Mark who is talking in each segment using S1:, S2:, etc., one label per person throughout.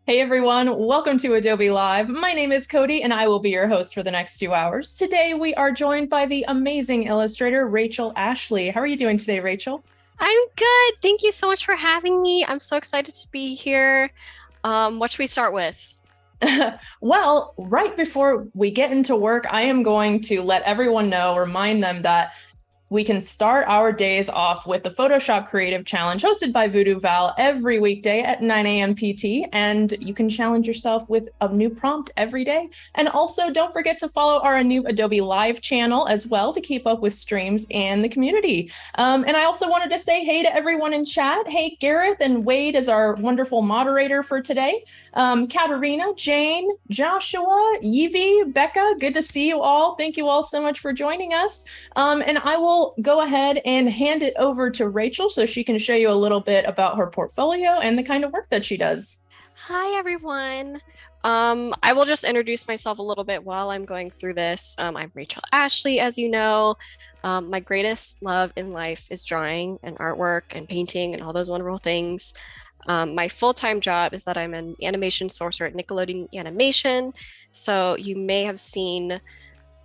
S1: Hey everyone, welcome to Adobe Live. My name is Cody and I will be your host for the next 2 hours. Today we are joined by the amazing illustrator, Rachel Ashley. How are you doing today, Rachel?
S2: I'm good. Thank you so much for having me. I'm so excited to be here. What should we start with?
S1: Well, right before we get into work, I am going to let everyone know, remind them that we can start our days off with the Photoshop Creative Challenge hosted by Voodoo Val every weekday at 9 a.m. PT. And you can challenge yourself with a new prompt every day. And also, don't forget to follow our new Adobe Live channel as well to keep up with streams and the community. And I also wanted to say hey to everyone in chat. Hey, Gareth and Wade is our wonderful moderator for today. Katarina, Jane, Joshua, Yvi, Becca, good to see you all. Thank you all so much for joining us. And I will go ahead and hand it over to Rachel so she can show you a little bit about her portfolio and the kind of work that she does.
S2: Hi, everyone. I will just introduce myself a little bit while I'm going through this. I'm Rachel Ashley, as you know. My greatest love in life is drawing and artwork and painting and all those wonderful things. My full-time job is that I'm an animation sourcer at Nickelodeon Animation. So you may have seen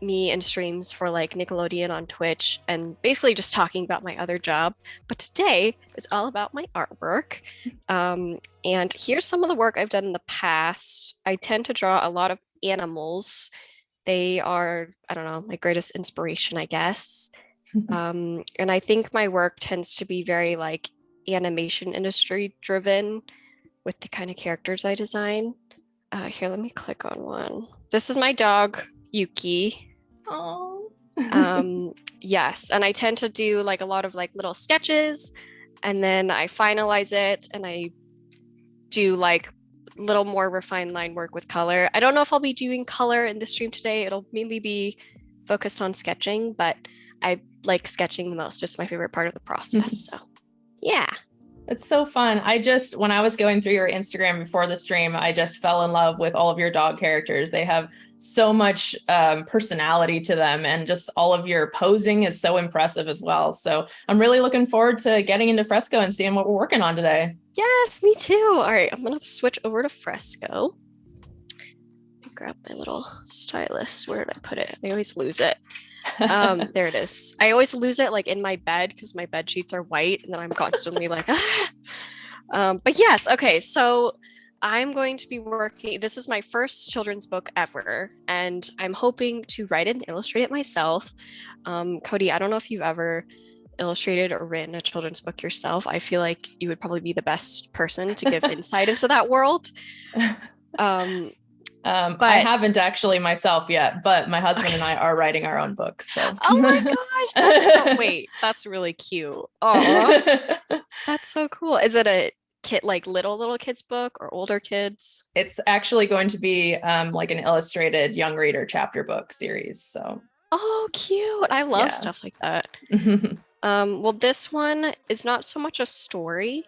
S2: me in streams for like Nickelodeon on Twitch and basically just talking about my other job. But today is all about my artwork. And here's some of the work I've done in the past. I tend to draw a lot of animals. They are, I don't know, my greatest inspiration, I guess. And I think my work tends to be very like animation industry driven with the kind of characters I design. Here, let me click on one. This is my dog, Yuki.
S1: Oh.
S2: Yes, and I tend to do like a lot of like little sketches and then I finalize it and I do like little more refined line work with color. I don't know if I'll be doing color in this stream today. It'll mainly be focused on sketching, but I like sketching the most. It's my favorite part of the process. So, yeah.
S1: It's so fun. When I was going through your Instagram before the stream, I just fell in love with all of your dog characters. They have so much personality to them, and just all of your posing is so impressive as well. So I'm really looking forward to getting into Fresco and seeing what we're working on today.
S2: Yes, me too. All right, I'm gonna switch over to Fresco. Grab my little stylus. Where did I put it? I always lose it. There it is. I always lose it like in my bed because my bed sheets are white and then I'm constantly like ah. But yes, okay, so I'm going to be working. This is my first children's book ever, and I'm hoping to write it and illustrate it myself. Cody, I don't know if you've ever illustrated or written a children's book yourself. I feel like you would probably be the best person to give insight into that world.
S1: I haven't actually myself yet, but my husband and I are writing our own books. So.
S2: Oh my gosh, wait, that's really cute. Oh, that's so cool. Is it a kid like little kids book or older kids?
S1: It's actually going to be like an illustrated young reader chapter book series. So.
S2: Oh, cute. I love stuff like that. Well, this one is not so much a story.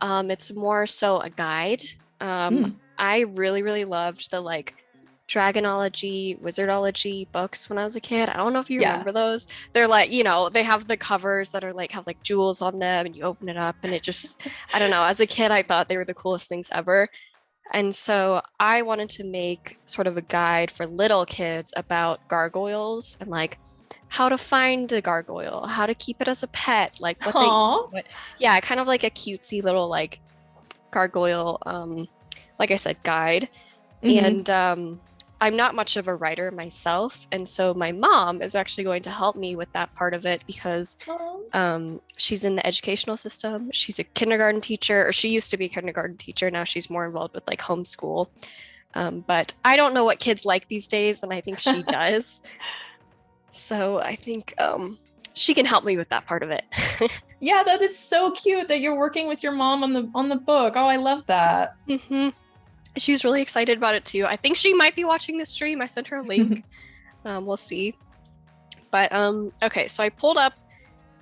S2: It's more so a guide. I really loved the like dragonology, wizardology books when I was a kid. I don't know if you remember those. They're like, they have the covers that are like have like jewels on them and you open it up and it just, I don't know. As a kid, I thought they were the coolest things ever. And so I wanted to make sort of a guide for little kids about gargoyles and like how to find the gargoyle, how to keep it as a pet, like yeah, kind of like a cutesy little like gargoyle like I said, guide. And I'm not much of a writer myself. And so my mom is actually going to help me with that part of it because she's in the educational system. She's a kindergarten teacher, or she used to be a kindergarten teacher. Now she's more involved with like homeschool. But I don't know what kids like these days, and I think she does. So I think she can help me with that part of it.
S1: Yeah, that is so cute that you're working with your mom on the book. Oh, I love that.
S2: She's really excited about it too. I think she might be watching the stream. I sent her a link. We'll see. But okay, so I pulled up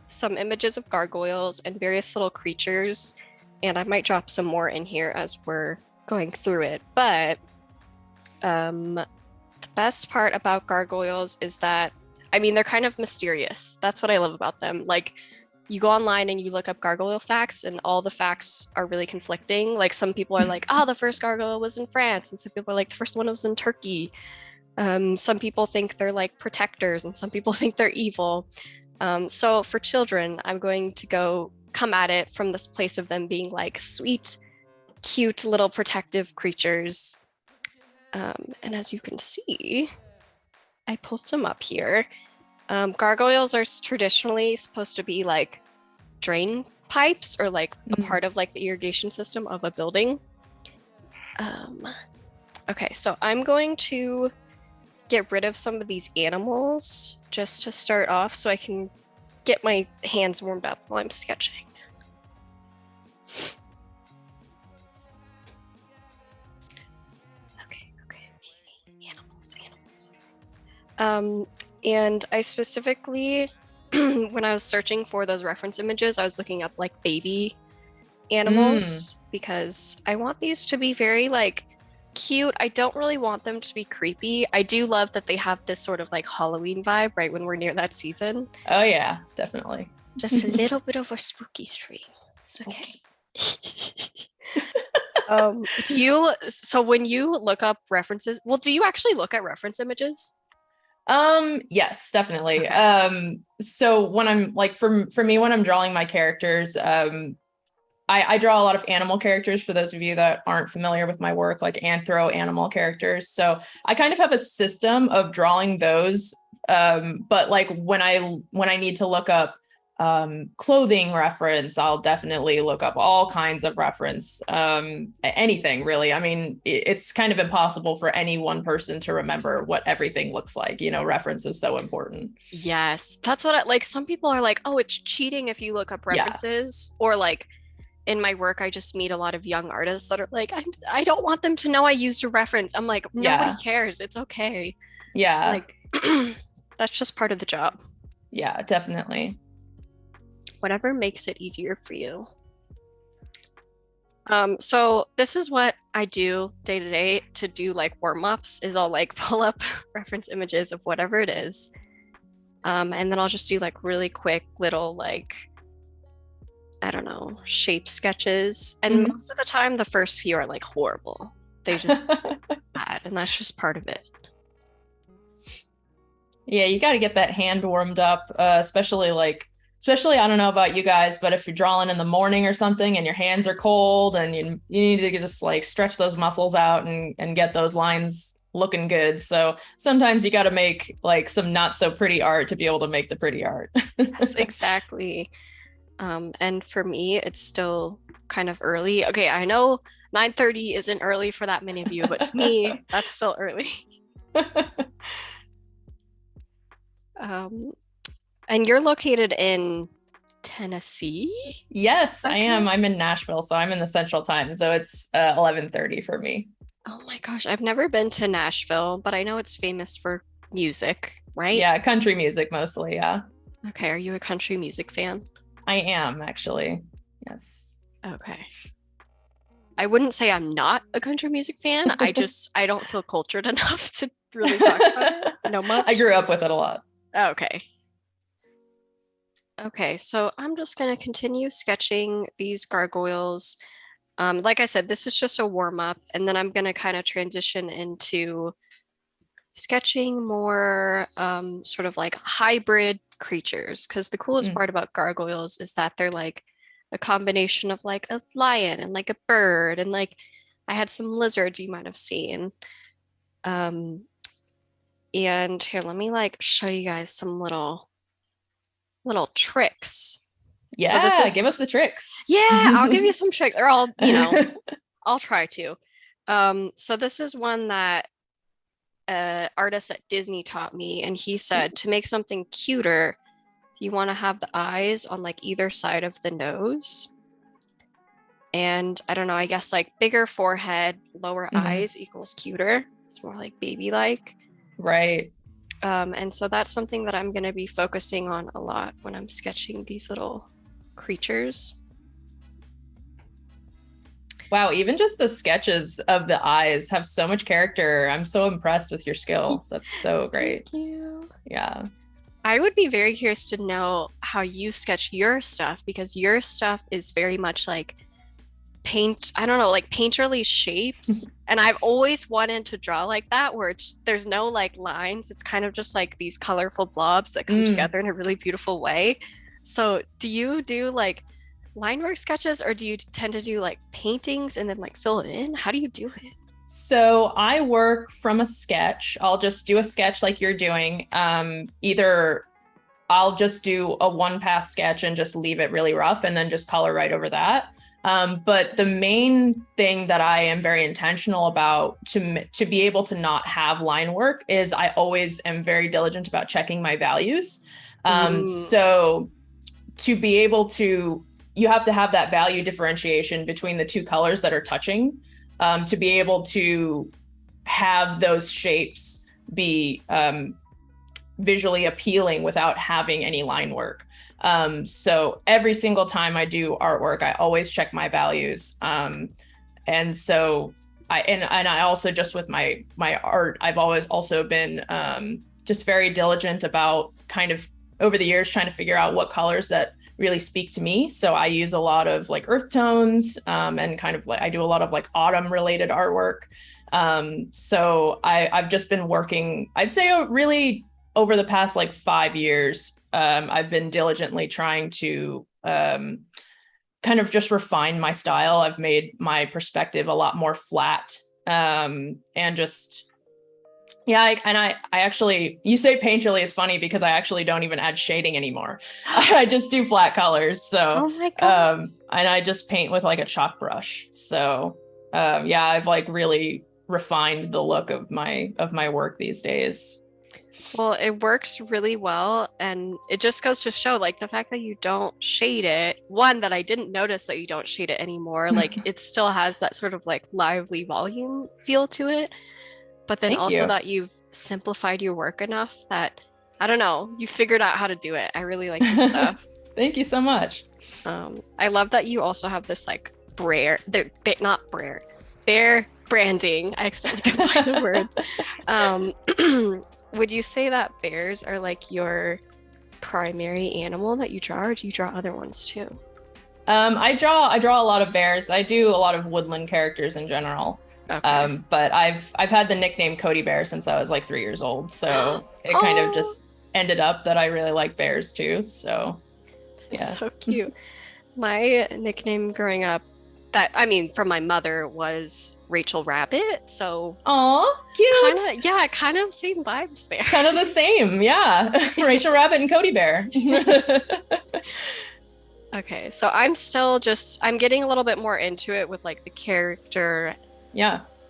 S2: some images of gargoyles and various little creatures, and I might drop some more in here as we're going through it. But the best part about gargoyles is that, I mean, they're kind of mysterious. That's what I love about them. Like, you go online and you look up gargoyle facts, and all the facts are really conflicting. Like some people are like, oh, the first gargoyle was in France, and some people are like, the first one was in Turkey. Some people think they're like protectors, and some people think they're evil. So for children, I'm going to come at it from this place of them being like sweet, cute little protective creatures. And as you can see, I pulled some up here. Gargoyles are traditionally supposed to be like drain pipes or like a part of like the irrigation system of a building. Okay, so I'm going to get rid of some of these animals just to start off so I can get my hands warmed up while I'm sketching. Okay. Animals. And I specifically, when I was searching for those reference images, I was looking up like baby animals because I want these to be very like cute. I don't really want them to be creepy. I do love that they have this sort of like Halloween vibe right when we're near that season.
S1: Oh yeah, definitely.
S2: Just a little bit of a spooky stream.
S1: Spooky.
S2: Okay. So when you look up references, well, do you actually look at reference images?
S1: Yes, definitely.
S2: Okay.
S1: So when I'm like, for me, when I'm drawing my characters, I draw a lot of animal characters for those of you that aren't familiar with my work, like anthro animal characters. So I kind of have a system of drawing those. But like when I need to look up clothing reference, I'll definitely look up all kinds of reference, anything really. I mean, it's kind of impossible for any one person to remember what everything looks like. Reference is so important.
S2: Yes, that's what like some people are like, oh, it's cheating if you look up references, or like in my work, I just meet a lot of young artists that are like, I don't want them to know I used a reference. I'm like, nobody cares. It's okay.
S1: Yeah.
S2: Like, that's just part of the job.
S1: Yeah, definitely.
S2: Whatever makes it easier for you. So this is what I do day to day to do like warm-ups is I'll like pull up reference images of whatever it is. And then I'll just do like really quick little like, I don't know, shape sketches. And most of the time, the first few are like horrible. They just bad, and that's just part of it.
S1: Yeah, you got to get that hand warmed up, especially, I don't know about you guys, but if you're drawing in the morning or something and your hands are cold and you need to just like stretch those muscles out and get those lines looking good. So sometimes you got to make like some not so pretty art to be able to make the pretty art.
S2: That's exactly. And for me, it's still kind of early. Okay, I know 9:30 isn't early for that many of you, but to me, that's still early. And you're located in Tennessee?
S1: Yes, I am. I'm in Nashville, so I'm in the Central Time. So it's 11:30 for me.
S2: Oh my gosh, I've never been to Nashville, but I know it's famous for music, right?
S1: Yeah, country music mostly, yeah.
S2: Okay, are you a country music fan?
S1: I am, actually. Yes.
S2: Okay. I wouldn't say I'm not a country music fan. I don't feel cultured enough to really talk about it. No much.
S1: I grew up with it a lot.
S2: Okay. Okay, so I'm just going to continue sketching these gargoyles. Like I said, this is just a warm-up, and then I'm going to kind of transition into sketching more sort of like hybrid creatures, because the coolest part about gargoyles is that they're like a combination of like a lion and like a bird, and like I had some lizards you might have seen. And here, let me like show you guys some little tricks.
S1: Yeah, so give us the tricks.
S2: Yeah, I'll give you some tricks, or I'll try to. So this is one that artist at Disney taught me, and he said to make something cuter, you want to have the eyes on like either side of the nose. And I don't know, I guess like bigger forehead, lower eyes equals cuter. It's more like baby-like.
S1: Right.
S2: And so that's something that I'm going to be focusing on a lot when I'm sketching these little creatures.
S1: Wow, even just the sketches of the eyes have so much character. I'm so impressed with your skill. That's so great.
S2: Thank you.
S1: Yeah.
S2: I would be very curious to know how you sketch your stuff because your stuff is very much like paint, I don't know, like painterly shapes. And I've always wanted to draw like that where there's no like lines. It's kind of just like these colorful blobs that come together in a really beautiful way. So do you do like line work sketches or do you tend to do like paintings and then like fill it in? How do you do it?
S1: So I work from a sketch. I'll just do a sketch like you're doing. Either I'll just do a one pass sketch and just leave it really rough and then just color right over that. But the main thing that I am very intentional about to be able to not have line work is I always am very diligent about checking my values. So to be able to, you have to have that value differentiation between the two colors that are touching. To be able to have those shapes be visually appealing without having any line work. So every single time I do artwork, I always check my values. And so I also just with my art, I've always also been just very diligent about kind of over the years trying to figure out what colors that really speak to me. So I use a lot of like earth tones and kind of like I do a lot of like autumn related artwork. So I've just been working, I'd say really over the past like 5 years, I've been diligently trying to kind of just refine my style. I've made my perspective a lot more flat and just yeah, I actually, you say painterly, it's funny because I actually don't even add shading anymore. I just do flat colors. So,
S2: oh my God.
S1: And I just paint with like a chalk brush. So, yeah, I've like really refined the look of my work these days.
S2: Well, it works really well. And it just goes to show like the fact that you don't shade it, one, that I didn't notice that you don't shade it anymore. Like it still has that sort of like lively volume feel to it. But then
S1: Thank
S2: also
S1: you.
S2: that you've simplified your work enough that I don't know, you figured out how to do it. I really like your stuff.
S1: Thank you so much.
S2: I love that you also have this like not bear branding. I accidentally combined the words. Would you say that bears are like your primary animal that you draw, or do you draw other ones too?
S1: I draw a lot of bears. I do a lot of woodland characters in general.
S2: Okay.
S1: But I've had the nickname Codi Bear since I was like 3 years old. So it kind of just ended up that I really like bears too. So yeah.
S2: So cute. My nickname growing up, that I mean from my mother, was Rachel Rabbit. So
S1: aw, cute.
S2: Kind of same vibes there.
S1: Kind of the same, yeah. Rachel Rabbit and Codi Bear.
S2: Okay, so I'm getting a little bit more into it with like the character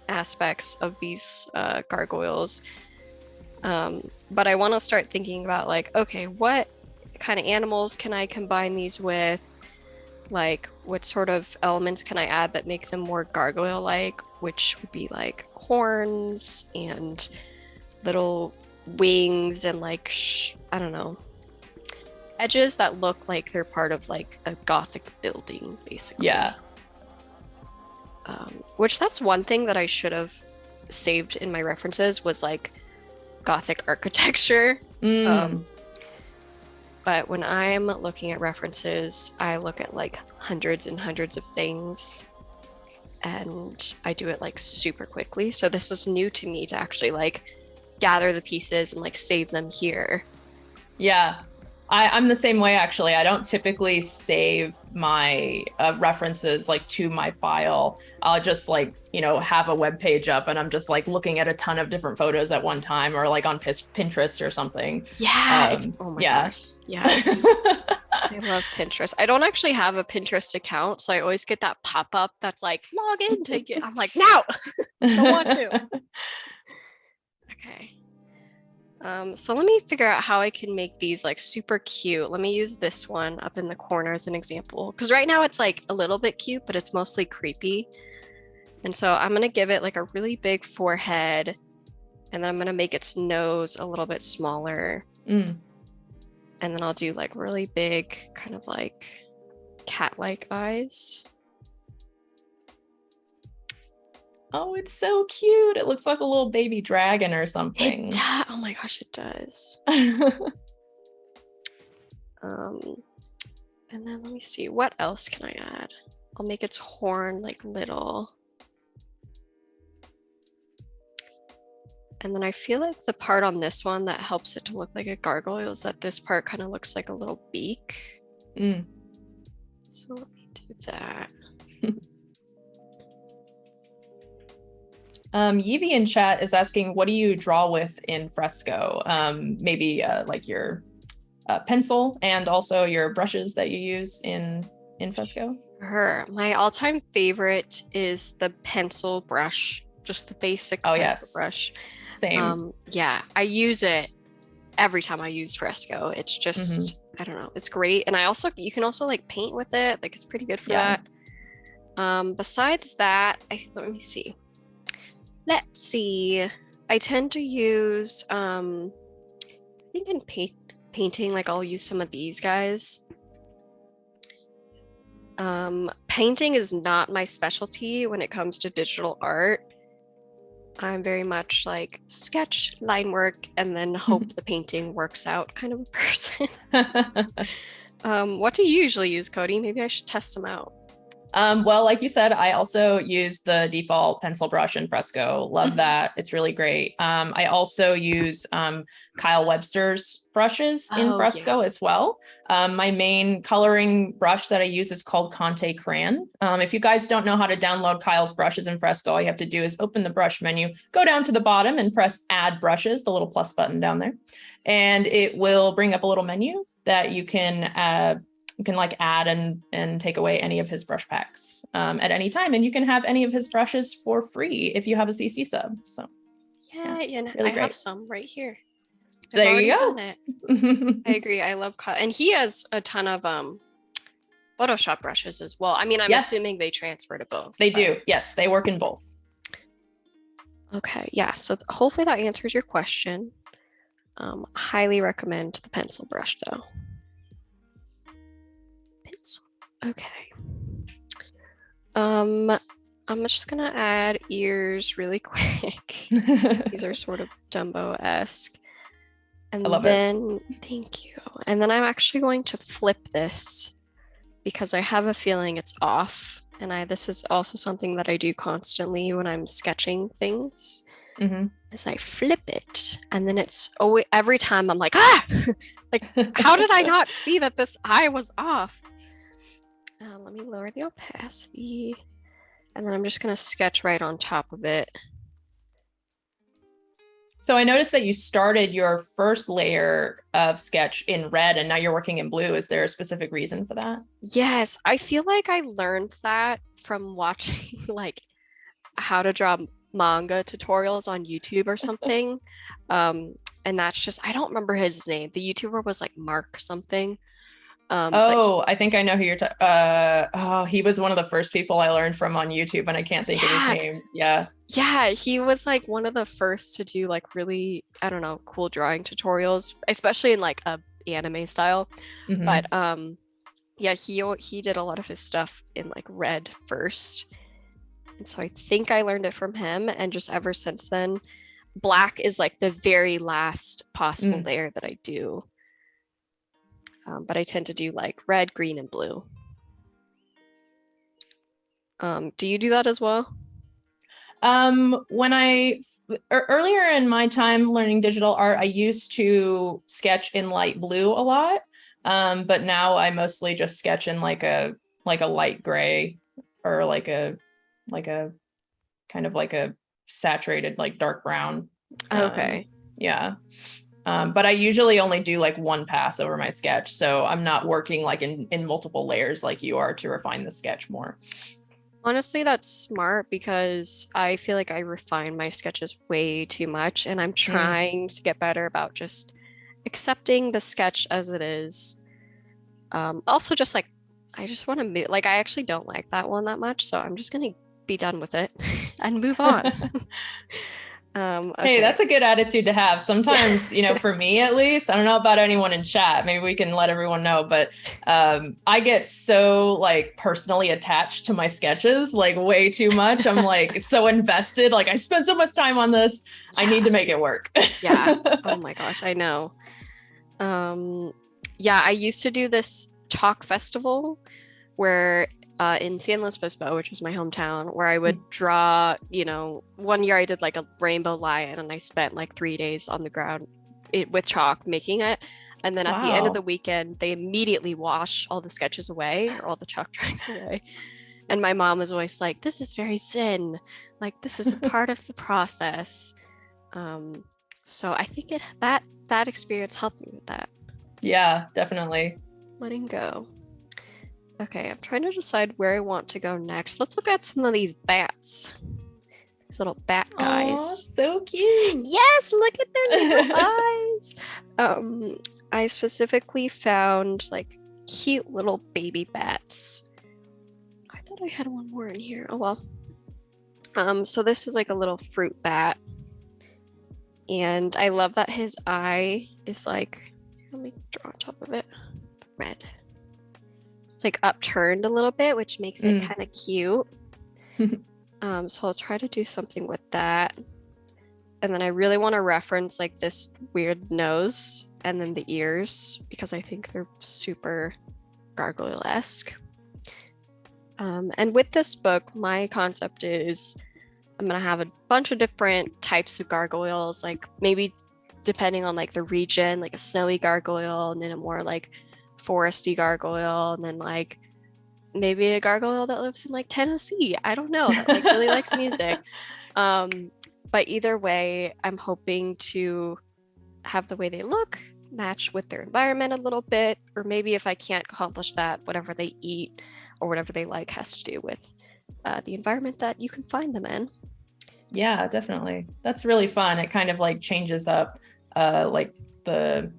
S2: aspects of these gargoyles. But I want to start thinking about like, okay, what kind of animals can I combine these with? Like, what sort of elements can I add that make them more gargoyle-like? Which would be like horns and little wings and like, I don't know, edges that look like they're part of like a Gothic building, basically.
S1: Yeah.
S2: Which that's one thing that I should have saved in my references was like Gothic architecture. But when I'm looking at references, I look at like hundreds and hundreds of things and I do it like super quickly. So this is new to me to actually like gather the pieces and like save them here.
S1: Yeah. I'm the same way, actually. I don't typically save my references like to my file. I'll just like, have a web page up and I'm just like looking at a ton of different photos at one time or like on Pinterest or something.
S2: Yeah. Oh my gosh. Yeah. I love Pinterest. I don't actually have a Pinterest account, so I always get that pop-up that's like, log in to get. I'm like, no, I don't want to. Okay. So let me figure out how I can make these like super cute. Let me use this one up in the corner as an example. Because right now it's like a little bit cute, but it's mostly creepy. And so I'm going to give it like a really big forehead. And then I'm going to make its nose a little bit smaller. And then I'll do like really big kind of like cat-like eyes.
S1: Oh, it's so cute. It looks like a little baby dragon or something.
S2: Oh my gosh, it does. And then let me see, what else can I add? I'll make its horn like little. And then I feel like the part on this one that helps it to look like a gargoyle is that this part kind of looks like a little beak. So let me do that.
S1: Yivi in chat is asking, what do you draw with in Fresco? Maybe like your pencil and also your brushes that you use in Fresco?
S2: My all-time favorite is the pencil brush, just the basic pencil brush.
S1: Same.
S2: Yeah, I use it every time I use Fresco. It's just, I don't know, it's great. And you can also like paint with it. Like it's pretty good for that. Besides that, let me see. Let's see. I tend to use, I think in painting, like I'll use some of these guys. Painting is not my specialty when it comes to digital art. I'm very much like sketch, line work, and then hope the painting works out kind of a person. What do you usually use, Cody? Maybe I should test them out.
S1: Well, like you said, I also use the default pencil brush in Fresco. Love that. It's really great. I also use Kyle Webster's brushes in Fresco as well. My main coloring brush that I use is called Conte Crayon. If you guys don't know how to download Kyle's brushes in Fresco, all you have to do is open the brush menu, go down to the bottom and press Add Brushes, the little plus button down there. And it will bring up a little menu that you can like add and take away any of his brush packs at any time. And you can have any of his brushes for free if you have a CC sub. So
S2: yeah, and
S1: really
S2: I have some right here.
S1: There you go.
S2: I agree. I love and he has a ton of Photoshop brushes as well. I mean, I'm assuming they transfer to both.
S1: They do. Yes, they work in both.
S2: Okay. Yeah. So hopefully that answers your question. Highly recommend the pencil brush though. Okay. I'm just gonna add ears really quick. These are sort of Dumbo-esque. And then, thank you. And then I'm actually going to flip this because I have a feeling it's off. And this is also something that I do constantly when I'm sketching things. Is I flip it, and then it's every time I'm like, like how did I not see that this eye was off? Let me lower the opacity, and then I'm just going to sketch right on top of it.
S1: So I noticed that you started your first layer of sketch in red, and now you're working in blue. Is there a specific reason for that?
S2: Yes, I feel like I learned that from watching like how to draw manga tutorials on YouTube or something. And that's just, I don't remember his name. The YouTuber was like Mark something.
S1: I think I know who you're talking. He was one of the first people I learned from on YouTube, and I can't think of his name. Yeah,
S2: he was like one of the first to do like really, I don't know, cool drawing tutorials, especially in like a anime style. But yeah, he did a lot of his stuff in like red first, and so I think I learned it from him, and just ever since then, black is like the very last possible layer that I do. But I tend to do like red, green, and blue. Do you do that as well?
S1: When earlier in my time learning digital art, I used to sketch in light blue a lot. But now I mostly just sketch in like a light gray, or like a kind of like a saturated, like dark brown.
S2: Okay.
S1: Yeah. But I usually only do like one pass over my sketch. So I'm not working like in multiple layers like you are to refine the sketch more.
S2: Honestly, that's smart because I feel like I refine my sketches way too much, and I'm trying to get better about just accepting the sketch as it is. Also, just like, I just want to move, like, I actually don't like that one that much, so I'm just going to be done with it and move on. Okay.
S1: Hey, that's a good attitude to have. Sometimes, for me at least, I don't know about anyone in chat, maybe we can let everyone know, but I get so like personally attached to my sketches, like way too much. I'm like so invested, like I spent so much time on this. Yeah. I need to make it work.
S2: Yeah. Oh my gosh, I know. Yeah, I used to do this chalk festival where in San Luis Obispo, which is my hometown, where I would draw, one year I did like a rainbow lion and I spent like 3 days on the ground with chalk making it. And then at the end of the weekend, they immediately wash all the sketches away or all the chalk drawings away. And my mom was always like, this is very zen. Like, this is a part of the process. So I think that experience helped me with that.
S1: Yeah, definitely.
S2: Letting go. Okay, I'm trying to decide where I want to go next. Let's look at some of these bats. These little bat guys.
S1: Aww, so cute.
S2: Yes, look at their little eyes. I specifically found like cute little baby bats. I thought I had one more in here. Oh well. So this is like a little fruit bat. And I love that his eye is like, let me draw on top of it. Red. It's like upturned a little bit, which makes it kind of cute. So I'll try to do something with that. And then I really want to reference like this weird nose and then the ears because I think they're super gargoyle-esque. And with this book, my concept is I'm going to have a bunch of different types of gargoyles, like maybe depending on like the region, like a snowy gargoyle and then a more like foresty gargoyle and then like maybe a gargoyle that lives in like Tennessee. I don't know, that like really likes music. But either way, I'm hoping to have the way they look match with their environment a little bit, or maybe if I can't accomplish that, whatever they eat or whatever they like has to do with the environment that you can find them in.
S1: Yeah, definitely. That's really fun. It kind of like changes up like the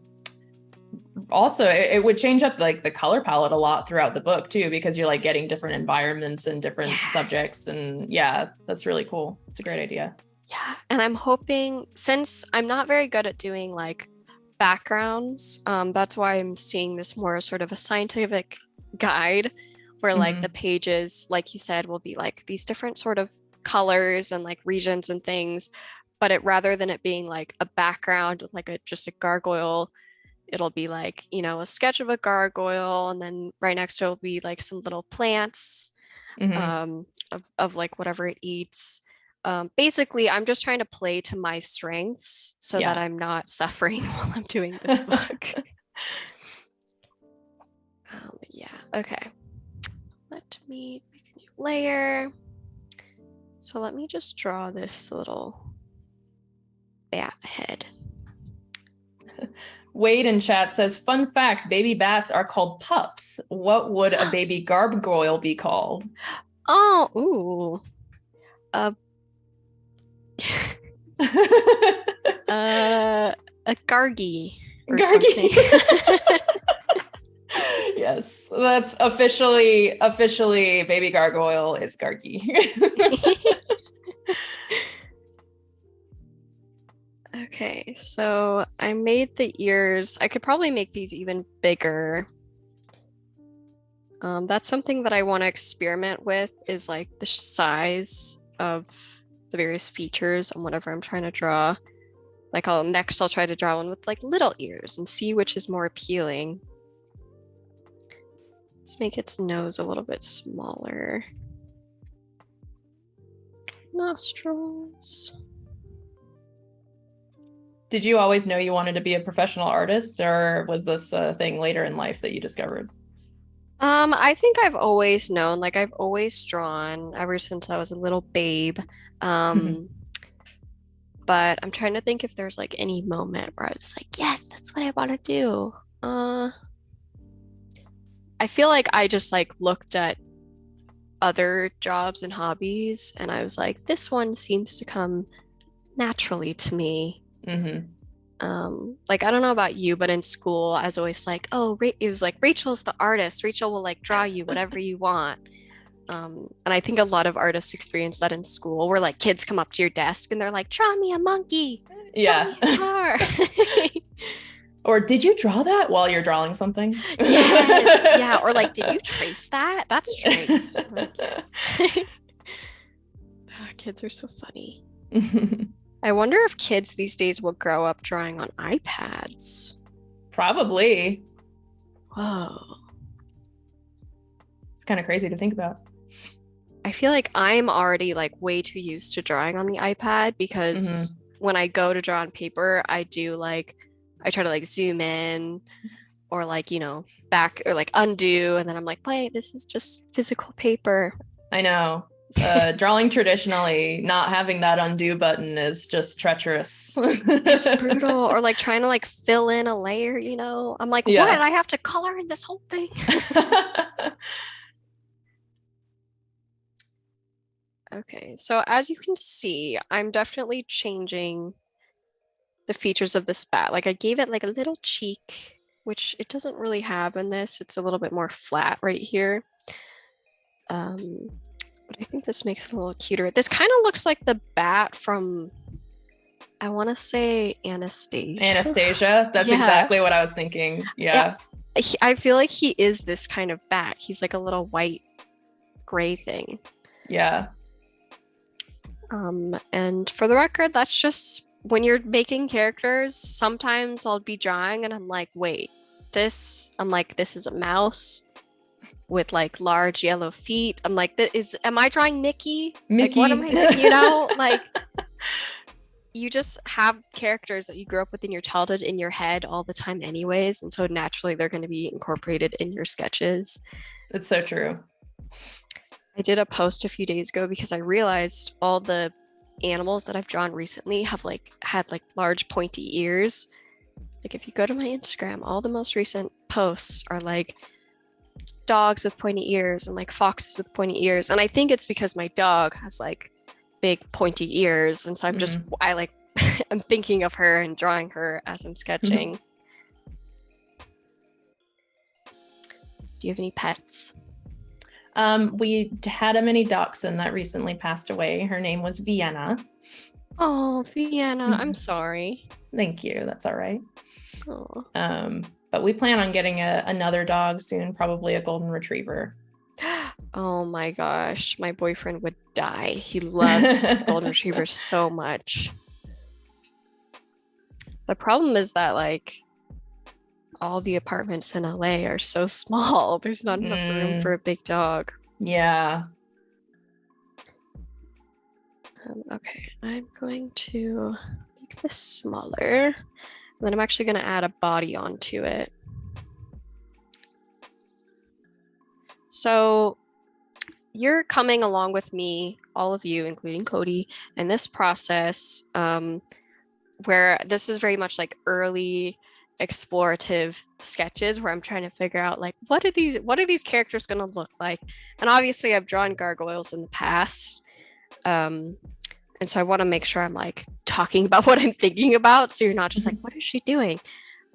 S1: also it would change up like the color palette a lot throughout the book too, because you're like getting different environments and different subjects. And yeah, that's really cool. It's a great idea.
S2: Yeah. And I'm hoping, since I'm not very good at doing like backgrounds, that's why I'm seeing this more sort of a scientific guide where like the pages, like you said, will be like these different sort of colors and like regions and things, but rather than it being like a background with like just a gargoyle, it'll be like, a sketch of a gargoyle, and then right next to it will be like some little plants of like whatever it eats. Basically, I'm just trying to play to my strengths so that I'm not suffering while I'm doing this book. Yeah, okay. Let me make a new layer. So let me just draw this little bat head.
S1: Wade in chat says, fun fact, baby bats are called pups. What would a baby gargoyle be called?
S2: Oh, ooh. A gargy or something.
S1: Yes, that's officially baby gargoyle is gargy.
S2: Okay, so I made the ears. I could probably make these even bigger. That's something that I want to experiment with, is like the size of the various features on whatever I'm trying to draw. Like I'll try to draw one with like little ears and see which is more appealing. Let's make its nose a little bit smaller. Nostrils.
S1: Did you always know you wanted to be a professional artist, or was this a thing later in life that you discovered?
S2: I think I've always known, like I've always drawn ever since I was a little babe. But I'm trying to think if there's like any moment where I was like, yes, that's what I want to do. I feel like I just like looked at other jobs and hobbies and I was like, this one seems to come naturally to me. Like I don't know about you, but in school I was always like, oh, it was like Rachel's the artist. Rachel will like draw you whatever you want. And I think a lot of artists experience that in school, where like kids come up to your desk and they're like, draw me a monkey. Draw me a car.
S1: Or did you draw that while you're drawing something?
S2: Yes. Yeah. Or like, did you trace that? That's trace. Kids are so funny. I wonder if kids these days will grow up drawing on iPads.
S1: Probably.
S2: Whoa.
S1: It's kind of crazy to think about.
S2: I feel like I'm already like way too used to drawing on the iPad because when I go to draw on paper, I try to like zoom in or like, back or like undo. And then I'm like, wait, this is just physical paper.
S1: I know. Drawing traditionally, not having that undo button is just treacherous.
S2: It's brutal. Or like trying to like fill in a layer, I'm like, what? I have to color in this whole thing. Okay, so as you can see, I'm definitely changing the features of this bat. Like I gave it like a little cheek, which it doesn't really have in this. It's a little bit more flat right here. But I think this makes it a little cuter. This kind of looks like the bat from, I want to say Anastasia.
S1: Anastasia? That's exactly what I was thinking. Yeah.
S2: I feel like he is this kind of bat. He's like a little white gray thing.
S1: Yeah.
S2: And for the record, that's just when you're making characters, sometimes I'll be drawing and I'm like, wait, this is a mouse with like large yellow feet. I'm like, am I drawing Mickey? Like, what am I doing? Like you just have characters that you grew up with in your childhood in your head all the time anyways. And so naturally they're going to be incorporated in your sketches.
S1: It's so true.
S2: I did a post a few days ago because I realized all the animals that I've drawn recently have had large pointy ears. Like if you go to my Instagram, all the most recent posts are like dogs with pointy ears and like foxes with pointy ears. And I think it's because my dog has like big pointy ears. And so I'm thinking of her and drawing her as I'm sketching. Do you have any pets?
S1: We had a mini dachshund that recently passed away. Her name was Vienna.
S2: Oh, Vienna. I'm sorry.
S1: Thank you. That's all right.
S2: Oh.
S1: But we plan on getting another dog soon, probably a golden retriever.
S2: Oh my gosh. My boyfriend would die. He loves golden retrievers so much. The problem is that all the apartments in LA are so small. There's not enough room for a big dog.
S1: Yeah.
S2: Okay, I'm going to make this smaller. And then I'm actually going to add a body onto it. So you're coming along with me, all of you, including Codi, in this process where this is very much like early explorative sketches where I'm trying to figure out what are these characters going to look like. And obviously I've drawn gargoyles in the past, and so I want to make sure I'm talking about what I'm thinking about, so you're not just what is she doing.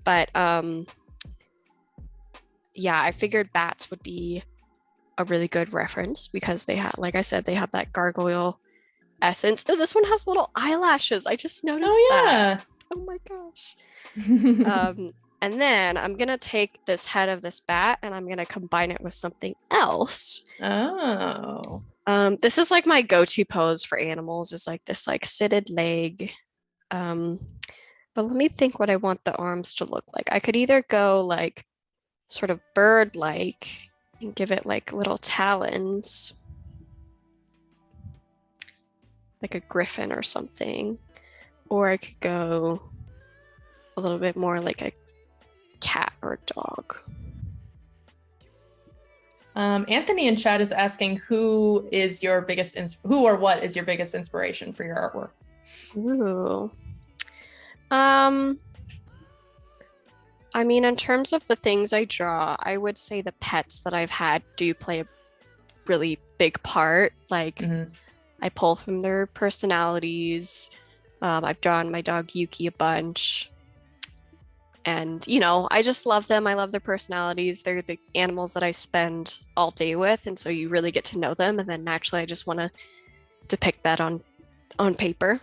S2: But yeah, I figured bats would be a really good reference because they have, like I said, they have that gargoyle essence. Oh, this one has little eyelashes. I just noticed that. Oh my gosh. And then I'm gonna take this head of this bat and I'm gonna combine it with something else.
S1: Oh.
S2: This is my go-to pose for animals, is this seated leg. But let me think what I want the arms to look like. I could either go sort of bird-like and give it little talons, like a griffin or something, or I could go a little bit more like a cat or a dog.
S1: Anthony in chat is asking who or what is your biggest inspiration for your artwork?
S2: Ooh. I mean, in terms of the things I draw, I would say the pets that I've had do play a really big part. I pull from their personalities. I've drawn my dog Yuki a bunch. And, I just love them. I love their personalities. They're the animals that I spend all day with. And so you really get to know them. And then naturally, I just want to depict that on paper.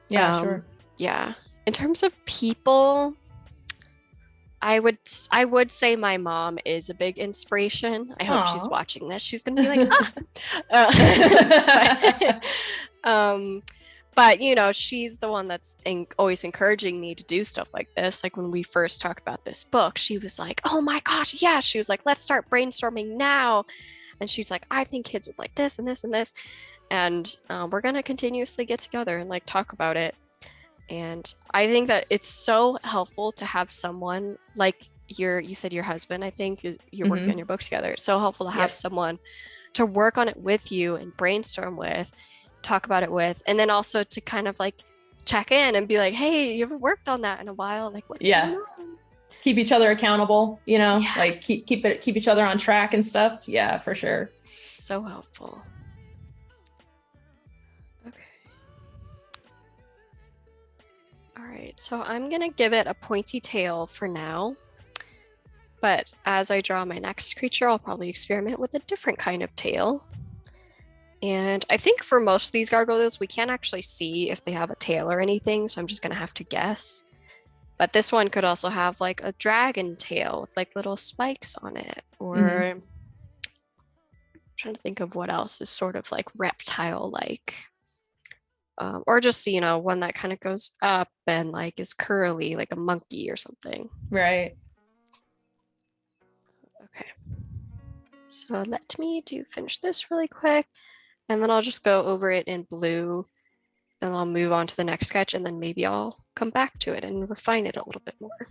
S1: Yeah, sure.
S2: Yeah. In terms of people, I would say my mom is a big inspiration. I hope she's watching this. She's going to be like, But you know, she's the one that's always encouraging me to do stuff like this. Like when we first talked about this book, she was like, oh my gosh, yeah. She was like, let's start brainstorming now. And she's like, I think kids would like this and this and this. And we're going to continuously get together and like talk about it. And I think that it's so helpful to have someone like you said your husband, I think you're working on your book together. It's so helpful to have someone to work on it with you and brainstorm with, talk about it with, and then also to kind of like check in and be like, hey, you haven't worked on that in a while, like what's going on?
S1: Keep each other accountable, you know, like keep each other on track and stuff. Yeah, for sure.
S2: So helpful. Okay. All right, so I'm gonna give it a pointy tail for now, but as I draw my next creature, I'll probably experiment with a different kind of tail. And I think for most of these gargoyles, we can't actually see if they have a tail or anything, so I'm just gonna have to guess. But this one could also have like a dragon tail with like little spikes on it, or I'm trying to think of what else is sort of like reptile-like. Or just, you know, one that kind of goes up and like is curly, like a monkey or something.
S1: Right.
S2: Okay. So let me finish this really quick, and then I'll just go over it in blue, and I'll move on to the next sketch, and then maybe I'll come back to it and refine it a little bit more.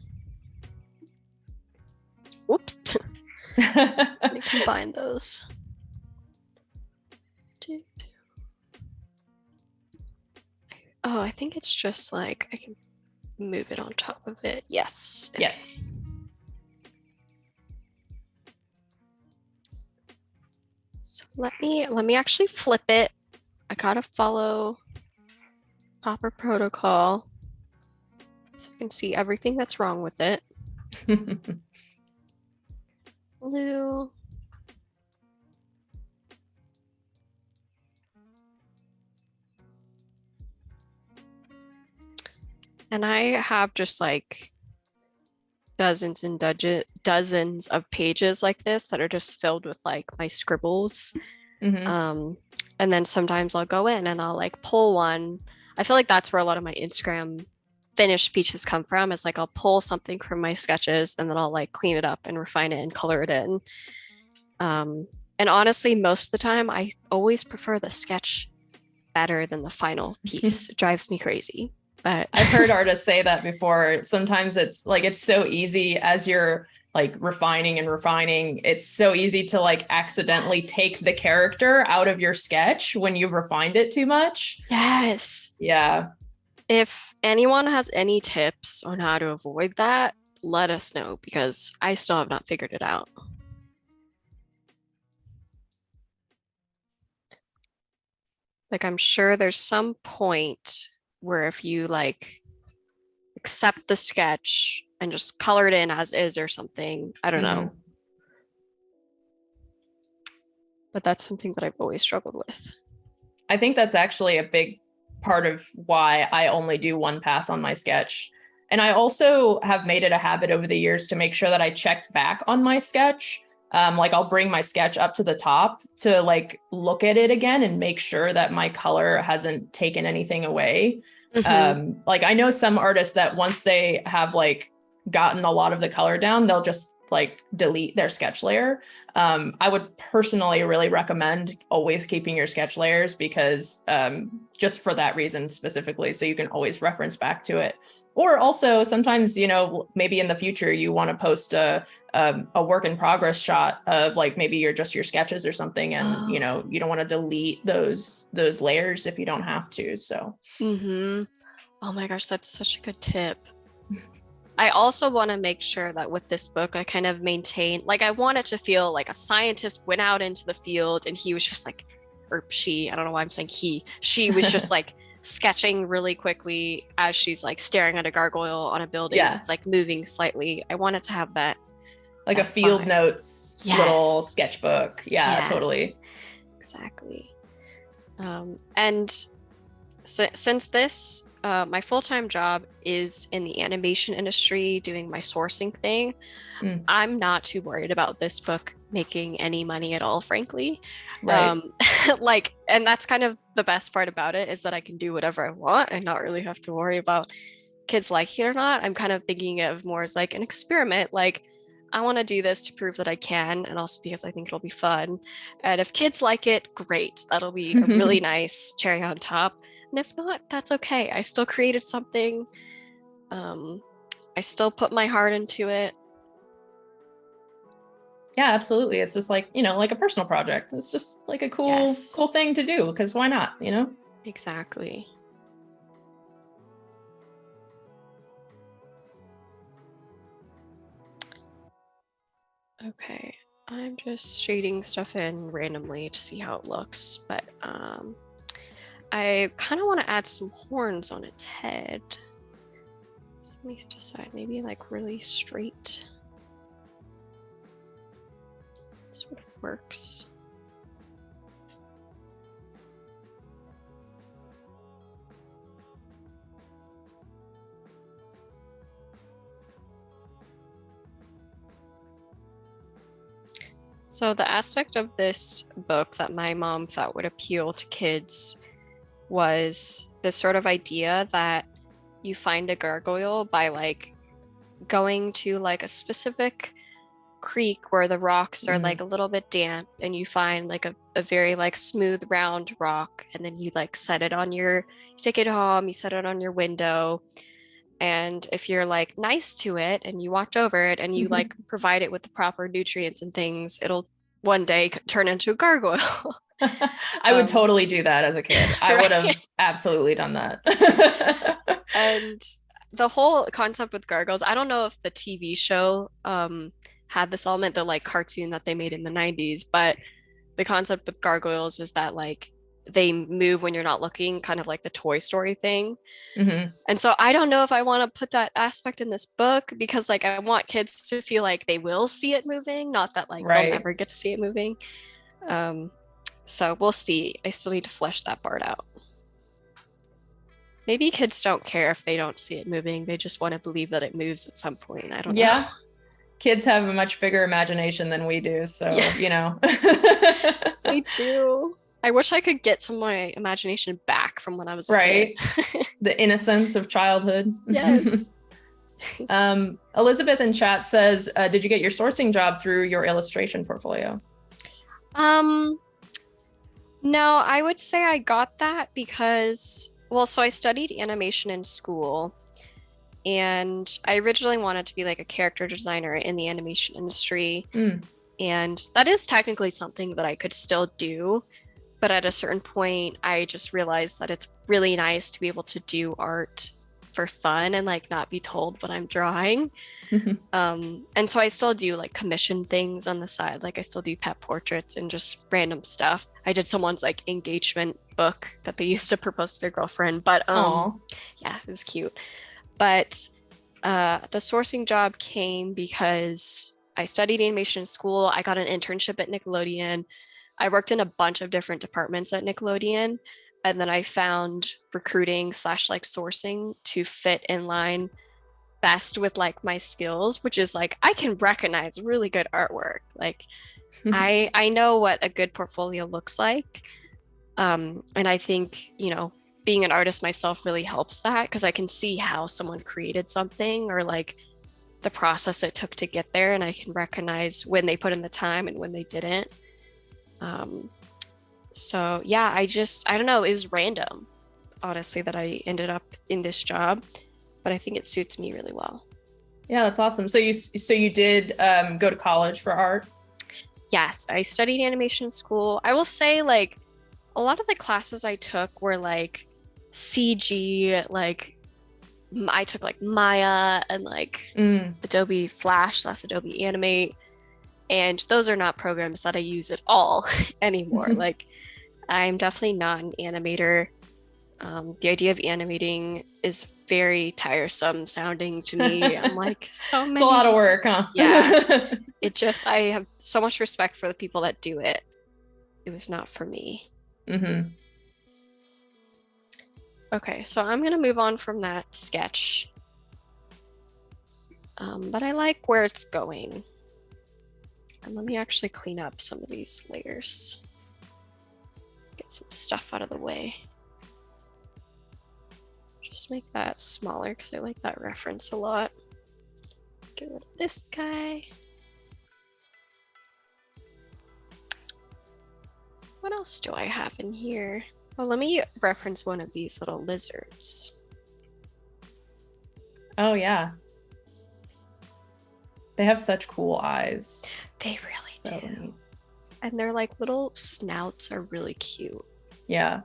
S2: Whoops. Let me combine those. Oh, I think it's just like I can move it on top of it. Yes.
S1: Okay. Yes.
S2: So let me actually flip it. I gotta follow proper protocol so I can see everything that's wrong with it. Blue. And I have just like dozens and dozens of pages like this that are just filled with like my scribbles. And then sometimes I'll go in and I'll like pull one. I feel like that's where a lot of my Instagram finished pieces come from. Is like I'll pull something from my sketches and then I'll like clean it up and refine it and color it in. And honestly, most of the time, I always prefer the sketch better than the final piece. It drives me crazy. But
S1: I've heard artists say that before. Sometimes it's like it's so easy as you're like refining and refining. It's so easy to like accidentally take the character out of your sketch when you've refined it too much.
S2: Yes.
S1: Yeah.
S2: If anyone has any tips on how to avoid that, let us know, because I still have not figured it out. Like, I'm sure there's some point where if you like accept the sketch and just color it in as is or something, I don't know. But that's something that I've always struggled with.
S1: I think that's actually a big part of why I only do one pass on my sketch. And I also have made it a habit over the years to make sure that I check back on my sketch. Like I'll bring my sketch up to the top to like look at it again and make sure that my color hasn't taken anything away. Like I know some artists that once they have like gotten a lot of the color down, they'll just like delete their sketch layer. I would personally really recommend always keeping your sketch layers because just for that reason specifically, so you can always reference back to it. Or also sometimes, you know, maybe in the future you want to post a work in progress shot of like maybe your sketches or something, and you know you don't want to delete those layers if you don't have to. So
S2: oh my gosh, that's such a good tip. I also want to make sure that with this book I kind of maintain, like I want it to feel like a scientist went out into the field and he was just like, or she, I don't know why I'm saying she was just like sketching really quickly as she's like staring at a gargoyle on a building. It's like moving slightly. I want it to have that
S1: like a field notes little sketchbook. Yeah, totally.
S2: Exactly. And since this my full-time job is in the animation industry doing my sourcing thing, I'm not too worried about this book making any money at all, frankly.
S1: Right.
S2: like, and that's kind of the best part about it, is that I can do whatever I want and not really have to worry about kids like it or not. I'm kind of thinking of more as like an experiment. Like, I want to do this to prove that I can, and also because I think it'll be fun. And if kids like it, great. That'll be a really nice cherry on top. And if not, that's okay. I still created something. I still put my heart into it.
S1: Yeah, absolutely. It's just like, like a personal project. It's just like a cool thing to do, because why not,
S2: Exactly. Okay, I'm just shading stuff in randomly to see how it looks, but I kind of want to add some horns on its head. So let me decide, maybe like really straight. Sort of works. So the aspect of this book that my mom thought would appeal to kids was this sort of idea that you find a gargoyle by like going to like a specific creek where the rocks are like a little bit damp, and you find like a very like smooth round rock, and then you like set it on you take it home, you set it on your window, and if you're like nice to it and you watch over it and you like provide it with the proper nutrients and things, it'll one day turn into a gargoyle.
S1: I would totally do that as a kid. I would have absolutely done that.
S2: And the whole concept with gargoyles, I don't know if the TV show had this element, the like cartoon that they made in the 90s, but the concept with gargoyles is that like they move when you're not looking, kind of like the Toy Story thing. And so I don't know if I want to put that aspect in this book, because like I want kids to feel like they will see it moving, not that like they'll never get to see it moving. So we'll see. I still need to flesh that part out. Maybe kids don't care if they don't see it moving. They just want to believe that it moves at some point. I don't know.
S1: Yeah. Kids have a much bigger imagination than we do. So,
S2: We do. I wish I could get some of my imagination back from when I was a kid.
S1: The innocence of childhood.
S2: Yes.
S1: Elizabeth in chat says, did you get your sourcing job through your illustration portfolio?
S2: No, I would say I got that because, well, so I studied animation in school, and I originally wanted to be like a character designer in the animation industry. And that is technically something that I could still do. But at a certain point, I just realized that it's really nice to be able to do art for fun and like not be told what I'm drawing. And so I still do like commission things on the side. Like I still do pet portraits and just random stuff. I did someone's like engagement book that they used to propose to their girlfriend. But yeah, it was cute. But the sourcing job came because I studied animation in school. I got an internship at Nickelodeon. I worked in a bunch of different departments at Nickelodeon, and then I found recruiting / like sourcing to fit in line best with like my skills, which is like I can recognize really good artwork. Like I know what a good portfolio looks like, and I think being an artist myself really helps that, because I can see how someone created something or like the process it took to get there, and I can recognize when they put in the time and when they didn't. So yeah, I don't know, it was random, honestly, that I ended up in this job, but I think it suits me really well.
S1: Yeah, that's awesome. So you did go to college for art?
S2: Yes, I studied animation in school. I will say like a lot of the classes I took were like CG, like I took like Maya and like Adobe Flash / Adobe Animate. And those are not programs that I use at all anymore. Like, I'm definitely not an animator. The idea of animating is very tiresome sounding to me. I'm like, so many.
S1: It's a lot of work, huh?
S2: Yeah. I have so much respect for the people that do it. It was not for me. Okay, so I'm going to move on from that sketch. But I like where it's going. And let me actually clean up some of these layers. Get some stuff out of the way. Just make that smaller because I like that reference a lot. Get rid of this guy. What else do I have in here? Oh, let me reference one of these little lizards.
S1: Oh, yeah. They have such cool eyes.
S2: They really do. Neat. And their like little snouts are really cute.
S1: Yeah.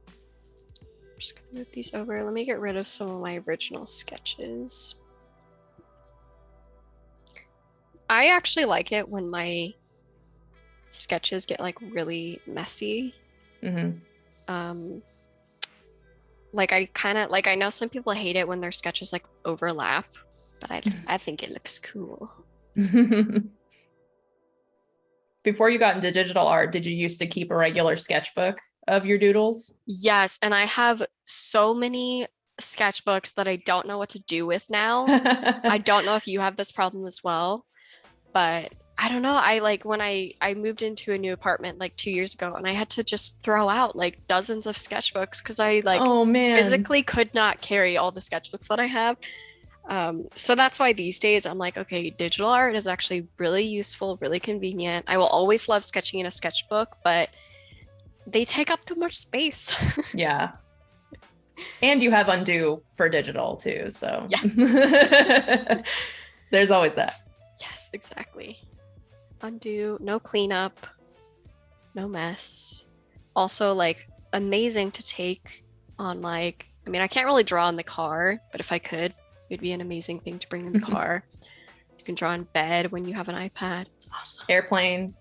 S2: I'm just gonna move these over. Let me get rid of some of my original sketches. I actually like it when my sketches get like really messy. Like I know some people hate it when their sketches like overlap, but I think it looks cool.
S1: Before you got into digital art, did you used to keep a regular sketchbook of your doodles?
S2: Yes, and I have so many sketchbooks that I don't know what to do with now. I don't know if you have this problem as well, but I don't know. I like when I moved into a new apartment like 2 years ago, and I had to just throw out like dozens of sketchbooks because I like physically could not carry all the sketchbooks that I have. So that's why these days I'm like, okay, digital art is actually really useful, really convenient. I will always love sketching in a sketchbook, but they take up too much space.
S1: Yeah. And you have undo for digital too, so
S2: yeah.
S1: There's always that.
S2: Yes, exactly. Undo, no cleanup, no mess. Also, like, amazing to take on, like, I mean, I can't really draw in the car, but if I could, it'd be an amazing thing to bring in the car. You can draw in bed when you have an iPad. It's awesome.
S1: Airplane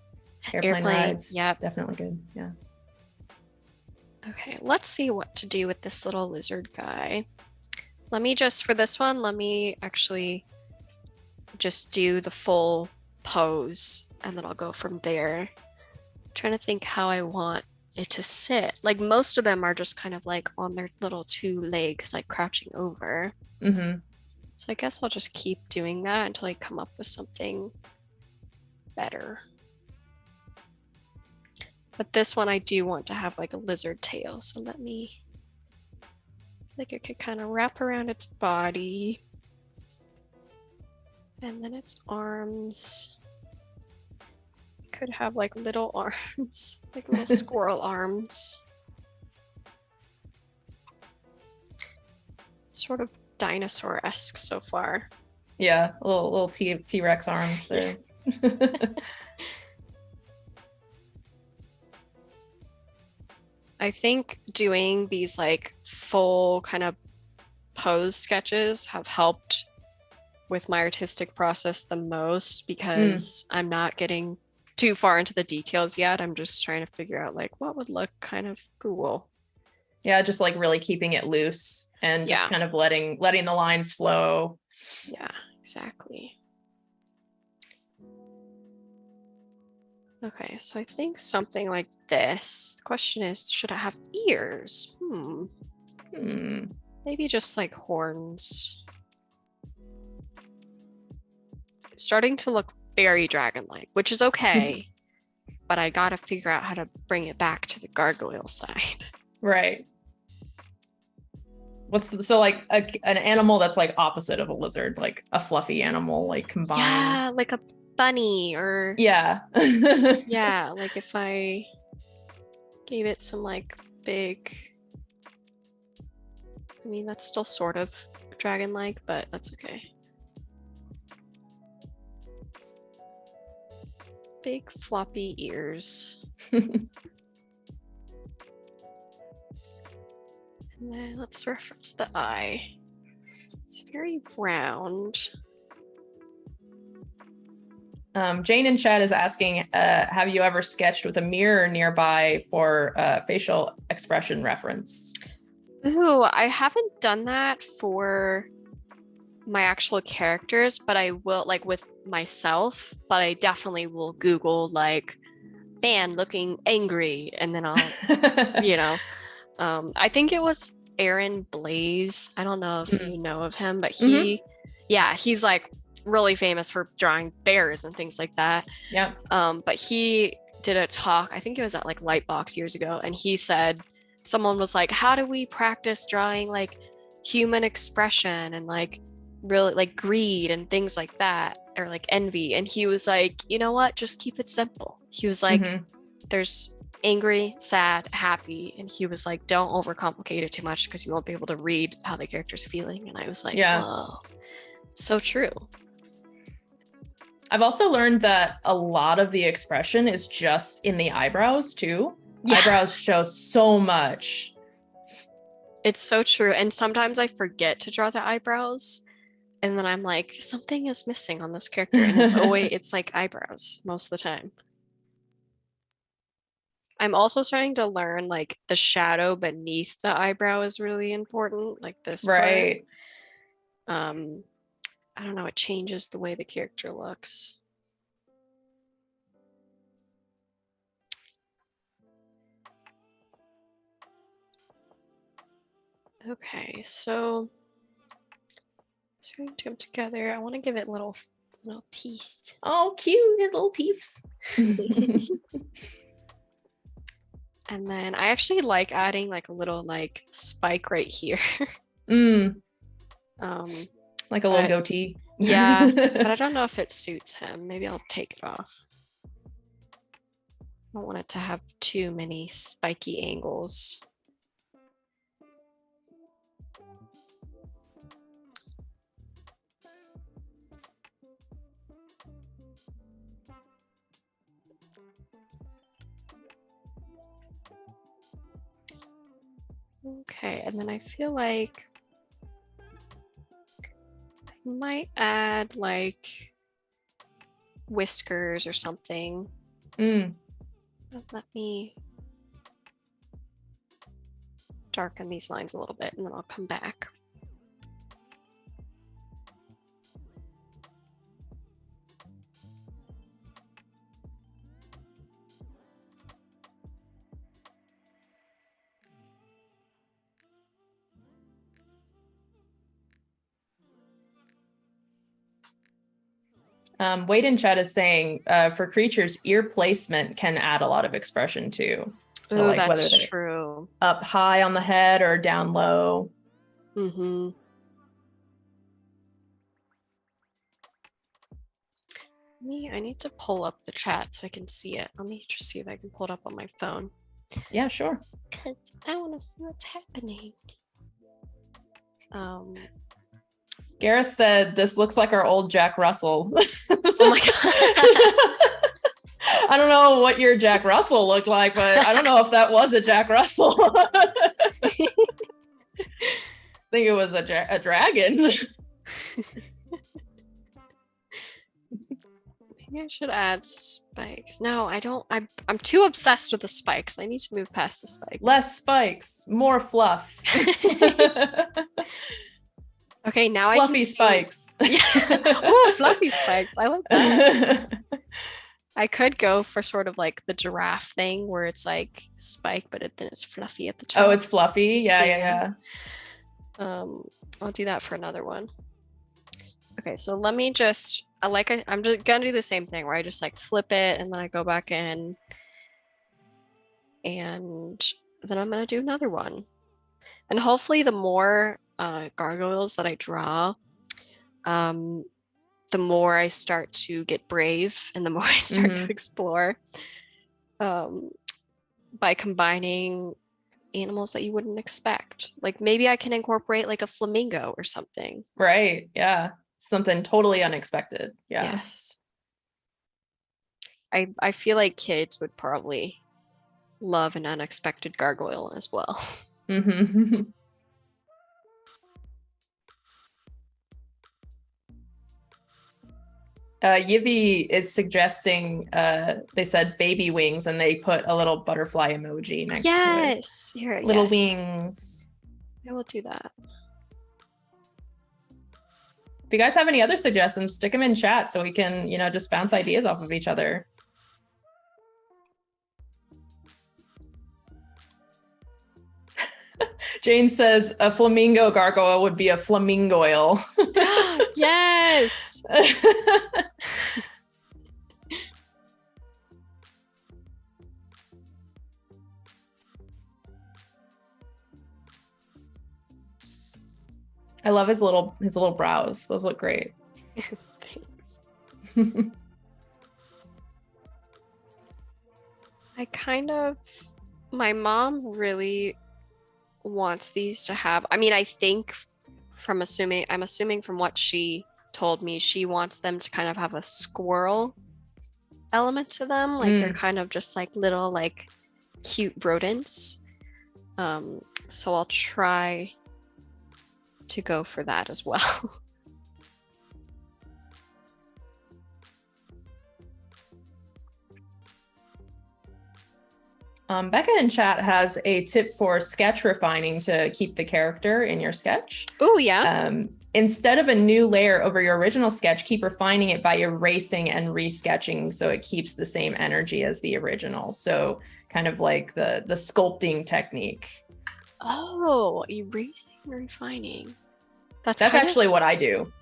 S1: rides.
S2: Yep.
S1: Definitely good. Yeah.
S2: Okay, let's see what to do with this little lizard guy. Let me just, for this one, let me actually just do the full pose and then I'll go from there. I'm trying to think how I want it to sit. Like most of them are just kind of like on their little two legs, like crouching over. So I guess I'll just keep doing that until I come up with something better. But this one I do want to have like a lizard tail, so let me, like it could kind of wrap around its body. And then its arms. Could have like little arms, like little squirrel arms. Sort of dinosaur-esque so far.
S1: Yeah, little T-Rex arms there.
S2: I think doing these like full kind of pose sketches have helped with my artistic process the most because I'm not getting too far into the details yet. I'm just trying to figure out like what would look kind of cool.
S1: Yeah, just like really keeping it loose and just kind of letting the lines flow.
S2: Yeah, exactly. Okay, so I think something like this. The question is, should I have ears? Maybe just like horns. It's starting to look very dragon-like, which is okay, but I gotta figure out how to bring it back to the gargoyle side.
S1: Right. So like an animal that's like opposite of a lizard, like a fluffy animal, like combined.
S2: Yeah, like a bunny or
S1: yeah.
S2: Yeah, like if I gave it some like big, I mean that's still sort of dragon-like, but that's okay. Big floppy ears. And then let's reference the eye. It's very round.
S1: Jane in chat is asking, have you ever sketched with a mirror nearby for facial expression reference?
S2: Ooh, I haven't done that for my actual characters, but I will, like with myself, but I definitely will Google like fan looking angry and then I'll, you know, I think it was Aaron Blaze. I don't know if you know of him, but he's like really famous for drawing bears and things like that.
S1: Yeah.
S2: But he did a talk. I think it was at like Lightbox years ago, and he said someone was like, "How do we practice drawing like human expression and like really like greed and things like that, or like envy?" And he was like, "You know what? Just keep it simple." He was like, "There's angry, sad, happy," and he was like, "Don't overcomplicate it too much because you won't be able to read how the character's feeling." And I was like, whoa, so true.
S1: I've also learned that a lot of the expression is just in the eyebrows too. Eyebrows show so much.
S2: It's so true. And sometimes I forget to draw the eyebrows, and then I'm like, something is missing on this character, and it's like eyebrows most of the time. I'm also starting to learn like the shadow beneath the eyebrow is really important, like this part. I don't know, it changes the way the character looks. Okay, so starting to come together. I want to give it little teeth.
S1: Oh, cute, his little teeths.
S2: And then I actually like adding like a little like spike right here.
S1: Like a little goatee.
S2: Yeah, but I don't know if it suits him. Maybe I'll take it off. I don't want it to have too many spiky angles. Okay, and then I feel like I might add like whiskers or something. Let me darken these lines a little bit, and then I'll come back.
S1: Wade in chat is saying for creatures, ear placement can add a lot of expression too. So like
S2: that's
S1: whether they're
S2: true.
S1: Up high on the head or down low.
S2: I need to pull up the chat so I can see it. Let me just see if I can pull it up on my phone.
S1: Yeah, sure.
S2: Because I want to see what's happening.
S1: Gareth said this looks like our old Jack Russell.
S2: Oh my god.
S1: I don't know what your Jack Russell looked like, but I don't know if that was a Jack Russell. I think it was a dragon.
S2: Maybe I should add spikes. No, I don't. I'm too obsessed with the spikes. I need to move past the spikes.
S1: Less spikes, more fluff.
S2: Okay, now
S1: fluffy spikes.
S2: Oh, fluffy spikes. I like that. I could go for sort of like the giraffe thing where it's like spike, but then it's fluffy at the top.
S1: Oh, it's fluffy. Yeah.
S2: I'll do that for another one. Okay, so let me just, I'm just gonna do the same thing where I just like flip it and then I go back in, and then I'm gonna do another one. And hopefully the more gargoyles that I draw, the more I start to get brave and the more I start to explore by combining animals that you wouldn't expect. Like maybe I can incorporate like a flamingo or something.
S1: Right. Yeah. Something totally unexpected. Yeah.
S2: Yes. I feel like kids would probably love an unexpected gargoyle as well.
S1: Yivi is suggesting they said baby wings and they put a little butterfly emoji next to it.
S2: Here,
S1: little wings.
S2: I will do that.
S1: If you guys have any other suggestions, stick them in chat so we can, just bounce ideas off of each other. Jane says a flamingo gargoyle would be a flamingoyle.
S2: Yes.
S1: I love his little brows. Those look great.
S2: Thanks. My mom really wants these to have, I mean, I think I'm assuming from what she told me, she wants them to kind of have a squirrel element to them. Like they're kind of just like little like cute rodents. So I'll try to go for that as well.
S1: Becca in chat has a tip for sketch refining to keep the character in your sketch.
S2: Oh, yeah.
S1: Instead of a new layer over your original sketch, keep refining it by erasing and resketching so it keeps the same energy as the original. So kind of like the sculpting technique.
S2: Oh, erasing and refining.
S1: That's actually what I do.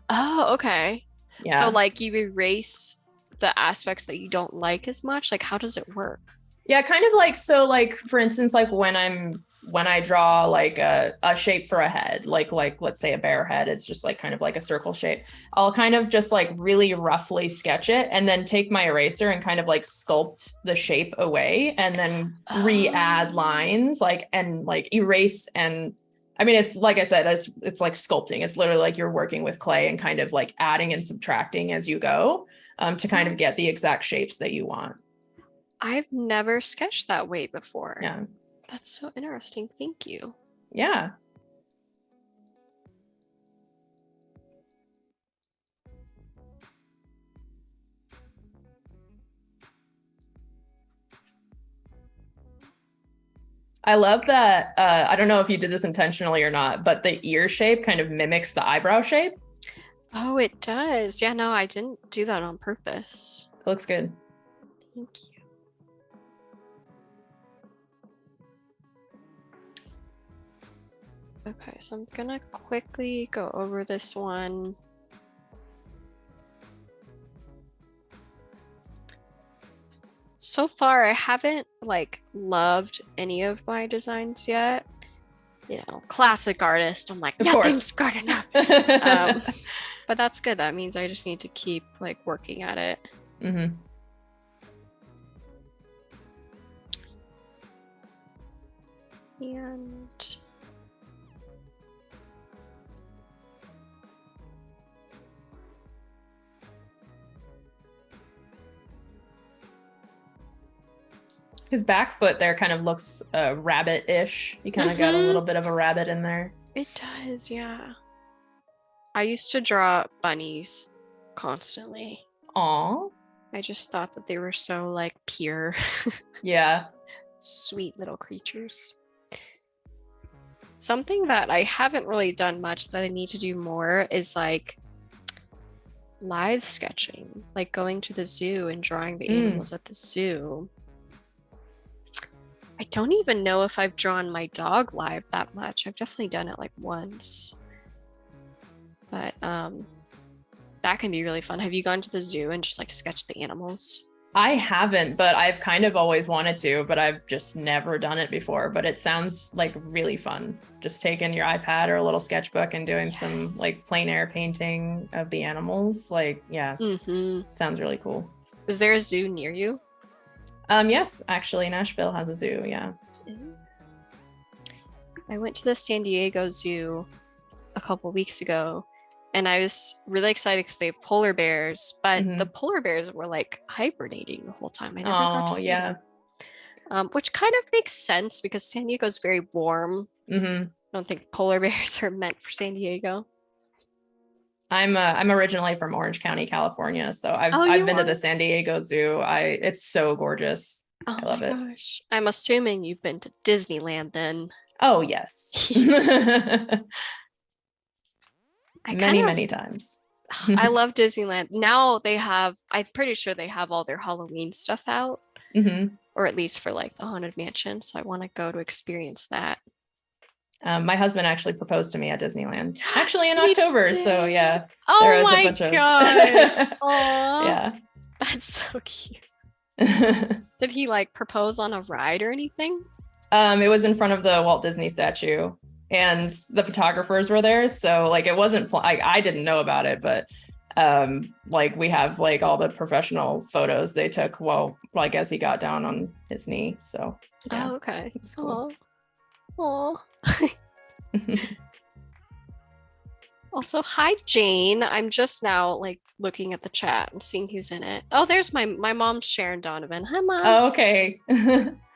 S2: Oh, okay.
S1: Yeah.
S2: So like you erase the aspects that you don't like as much. Like how does it work?
S1: Yeah, kind of like, so like, for instance, like when I draw like a shape for a head, like let's say a bear head, it's just like kind of like a circle shape. I'll kind of just like really roughly sketch it and then take my eraser and kind of like sculpt the shape away and then re-add lines and like erase. And I mean, it's like I said, it's like sculpting. It's literally like you're working with clay and kind of like adding and subtracting as you go to kind of get the exact shapes that you want.
S2: I've never sketched that way before.
S1: Yeah.
S2: That's so interesting. Thank you.
S1: Yeah. I love that. I don't know if you did this intentionally or not, but the ear shape kind of mimics the eyebrow shape.
S2: Oh, it does. Yeah, no, I didn't do that on purpose.
S1: It looks good.
S2: Thank you. Okay, so I'm gonna quickly go over this one. So far, I haven't like loved any of my designs yet. You know, classic artist. I'm like, nothing's good enough. But that's good. That means I just need to keep like working at it.
S1: Mm-hmm.
S2: And
S1: his back foot there kind of looks rabbit-ish. You kind of got a little bit of a rabbit in there.
S2: It does, yeah. I used to draw bunnies constantly.
S1: Aw.
S2: I just thought that they were so like pure.
S1: Yeah.
S2: Sweet little creatures. Something that I haven't really done much that I need to do more is like live sketching, like going to the zoo and drawing the animals at the zoo. I don't even know if I've drawn my dog live that much. I've definitely done it like once. But that can be really fun. Have you gone to the zoo and just like sketched the animals?
S1: I haven't, but I've kind of always wanted to, but I've just never done it before. But it sounds like really fun. Just taking your iPad or a little sketchbook and doing some like plein air painting of the animals. Like, yeah, sounds really cool.
S2: Is there a zoo near you?
S1: Yes, actually, Nashville has a zoo. Yeah.
S2: I went to the San Diego Zoo a couple weeks ago, and I was really excited because they have polar bears, but the polar bears were like hibernating the whole time. I never got to see them. Which kind of makes sense because San Diego is very warm. I don't think polar bears are meant for San Diego.
S1: I'm originally from Orange County, California, so I've been to the San Diego Zoo. It's so gorgeous. I love it.
S2: Gosh. I'm assuming you've been to Disneyland then.
S1: Oh yes. Many times.
S2: I love Disneyland. Now I'm pretty sure they have all their Halloween stuff out, or at least for like the Haunted Mansion. So I want to go to experience that.
S1: My husband actually proposed to me at Disneyland, actually in October.
S2: Did.
S1: So yeah.
S2: Oh
S1: there was
S2: my
S1: a bunch
S2: gosh!
S1: Of... Yeah.
S2: That's so cute. Did he like propose on a ride or anything?
S1: It was in front of the Walt Disney statue. and the photographers were there. So like it wasn't I didn't know about it, but like we have like all the professional photos they took while like as he got down on his knee. So yeah.
S2: Oh, okay.
S1: It was cool.
S2: Aww. Also, hi Jane. I'm just now like looking at the chat and seeing who's in it. Oh, there's my mom's Sharon Donovan. Hi mom.
S1: Oh, okay.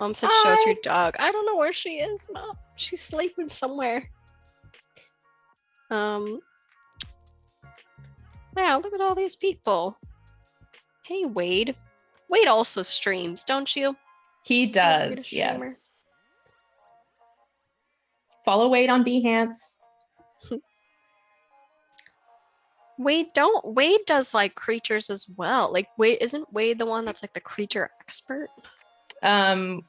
S2: Mom said shows your dog. I don't know where she is, Mom. She's sleeping somewhere. Wow, look at all these people. Hey Wade. Wade also streams, don't you?
S1: He does, yes. Follow Wade on Behance.
S2: Wade does like creatures as well. Like isn't Wade the one that's like the creature expert?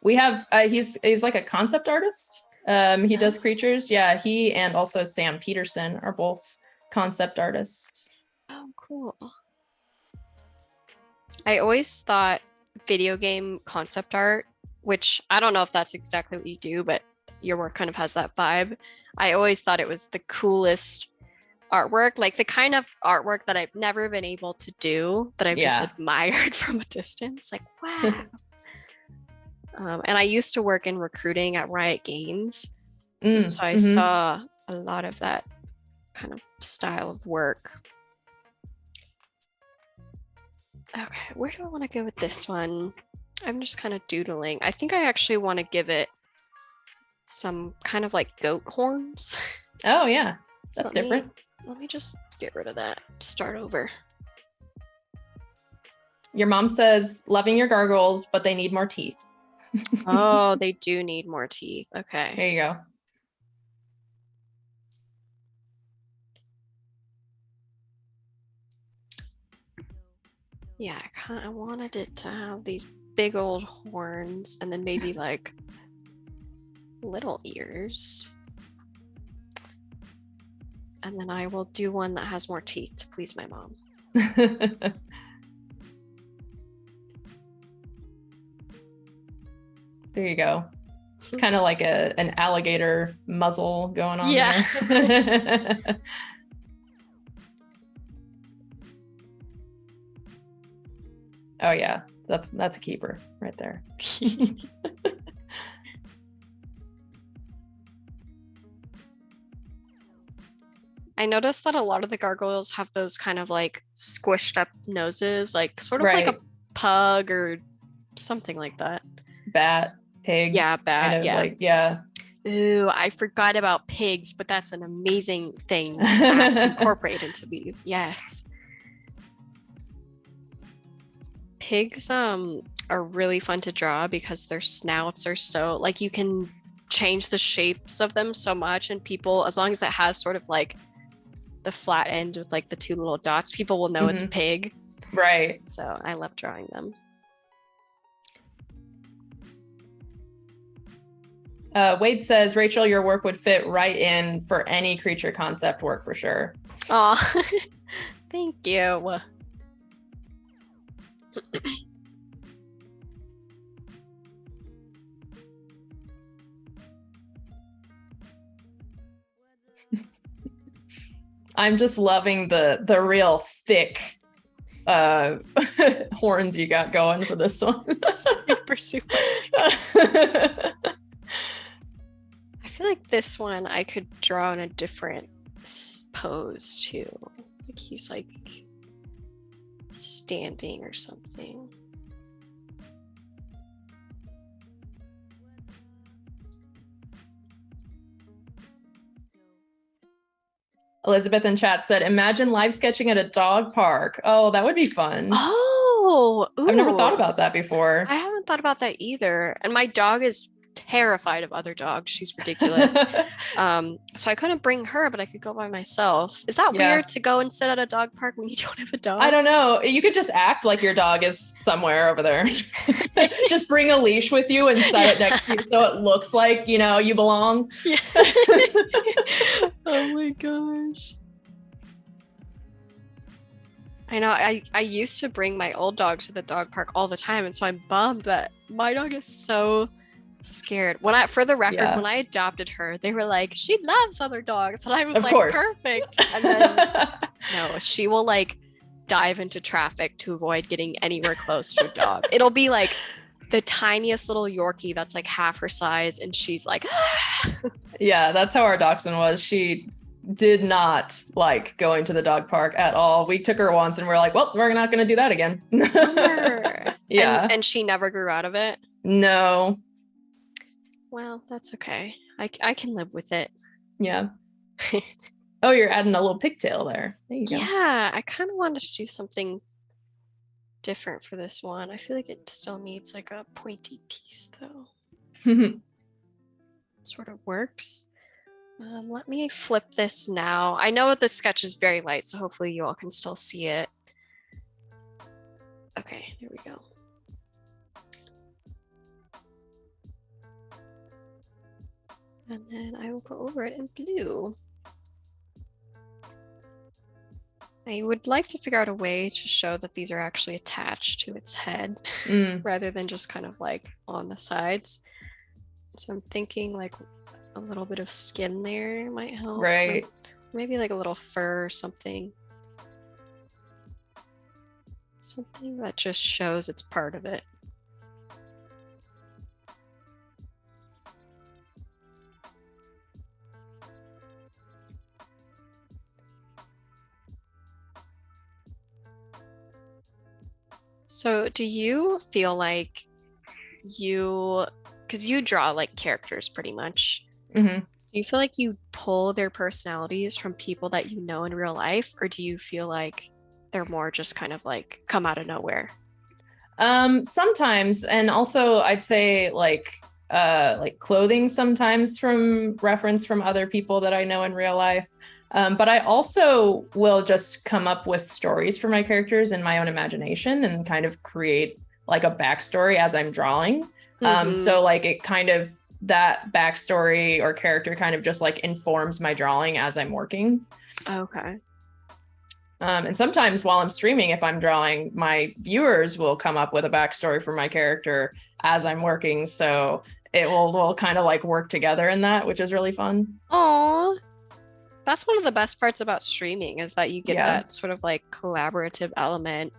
S1: We have he's like a concept artist. He does creatures. Yeah, he and also Sam Peterson are both concept artists.
S2: Oh, cool. I always thought video game concept art, which I don't know if that's exactly what you do, but your work kind of has that vibe. I always thought it was the coolest artwork, like the kind of artwork that I've never been able to do, that I've just admired from a distance. Like, wow. And I used to work in recruiting at Riot Games. So I saw a lot of that kind of style of work. Okay, where do I want to go with this one? I'm just kind of doodling. I think I actually want to give it some kind of like goat horns.
S1: Oh yeah, that's different.
S2: Let me just get rid of that. Start over.
S1: Your mom says, loving your gargoyles, but they need more teeth.
S2: Oh, they do need more teeth. Okay.
S1: There you go.
S2: Yeah, I wanted it to have these big old horns and then maybe like little ears. And then I will do one that has more teeth to please my mom.
S1: There you go. It's kind of like an alligator muzzle going on
S2: there.
S1: Oh yeah, that's a keeper right there.
S2: I noticed that a lot of the gargoyles have those kind of like squished up noses, like sort of like a pug or something like that.
S1: Bat, pig.
S2: Yeah, bat.
S1: Kind of
S2: yeah.
S1: Like, yeah.
S2: Ooh, I forgot about pigs, but that's an amazing thing to incorporate into these. Yes. Pigs are really fun to draw because their snouts are so like you can change the shapes of them so much, and people, as long as it has sort of like the flat end with like the two little dots, people will know it's a pig.
S1: Right.
S2: So I love drawing them.
S1: Wade says, Rachel, your work would fit right in for any creature concept work for sure.
S2: Aw, thank you.
S1: I'm just loving the real thick horns you got going for this one.
S2: super. I feel like this one I could draw in a different pose too. Like he's like standing or something.
S1: Elizabeth in chat said, imagine live sketching at a dog park. Oh, that would be fun.
S2: Oh, ooh.
S1: I've never thought about that before.
S2: I haven't thought about that either. And my dog is terrified of other dogs. She's ridiculous. So I couldn't bring her, but I could go by myself. Is that weird to go and sit at a dog park when you don't have a dog?
S1: I don't know. You could just act like your dog is somewhere over there. Just bring a leash with you and set it next to you so it looks like, you know, you belong.
S2: Yeah. Oh my gosh. I know. I used to bring my old dog to the dog park all the time, and so I'm bummed that my dog is so scared. For the record, when I adopted her, they were like, she loves other dogs. And I was
S1: of
S2: like,
S1: course.
S2: Perfect. And then, no, she will like dive into traffic to avoid getting anywhere close to a dog. It'll be like the tiniest little Yorkie that's like half her size. And she's like,
S1: yeah, that's how our dachshund was. She did not like going to the dog park at all. We took her once and we're like, well, we're not going to do that again.
S2: Yeah. And she never grew out of it?
S1: No.
S2: Well, that's okay. I can live with it.
S1: Yeah. Oh, you're adding a little pigtail there. There you go.
S2: Yeah, I kind of wanted to do something different for this one. I feel like it still needs like a pointy piece though. Sort of works. Let me flip this now. I know the sketch is very light, so hopefully you all can still see it. Okay, there we go. And then I will go over it in blue. I would like to figure out a way to show that these are actually attached to its head rather than just kind of like on the sides. So I'm thinking like a little bit of skin there might help.
S1: Right.
S2: Maybe like a little fur or something. Something that just shows it's part of it. So do you feel like because you draw like characters pretty much, do you feel like you pull their personalities from people that you know in real life, or do you feel like they're more just kind of like come out of nowhere?
S1: Sometimes, and also I'd say like clothing sometimes from reference from other people that I know in real life. But I also will just come up with stories for my characters in my own imagination and kind of create like a backstory as I'm drawing. So like it kind of, that backstory or character kind of just like informs my drawing as I'm working.
S2: Okay.
S1: And sometimes while I'm streaming, if I'm drawing, my viewers will come up with a backstory for my character as I'm working. So it will kind of like work together in that, which is really fun.
S2: Aww. That's one of the best parts about streaming is that you get that sort of like collaborative element.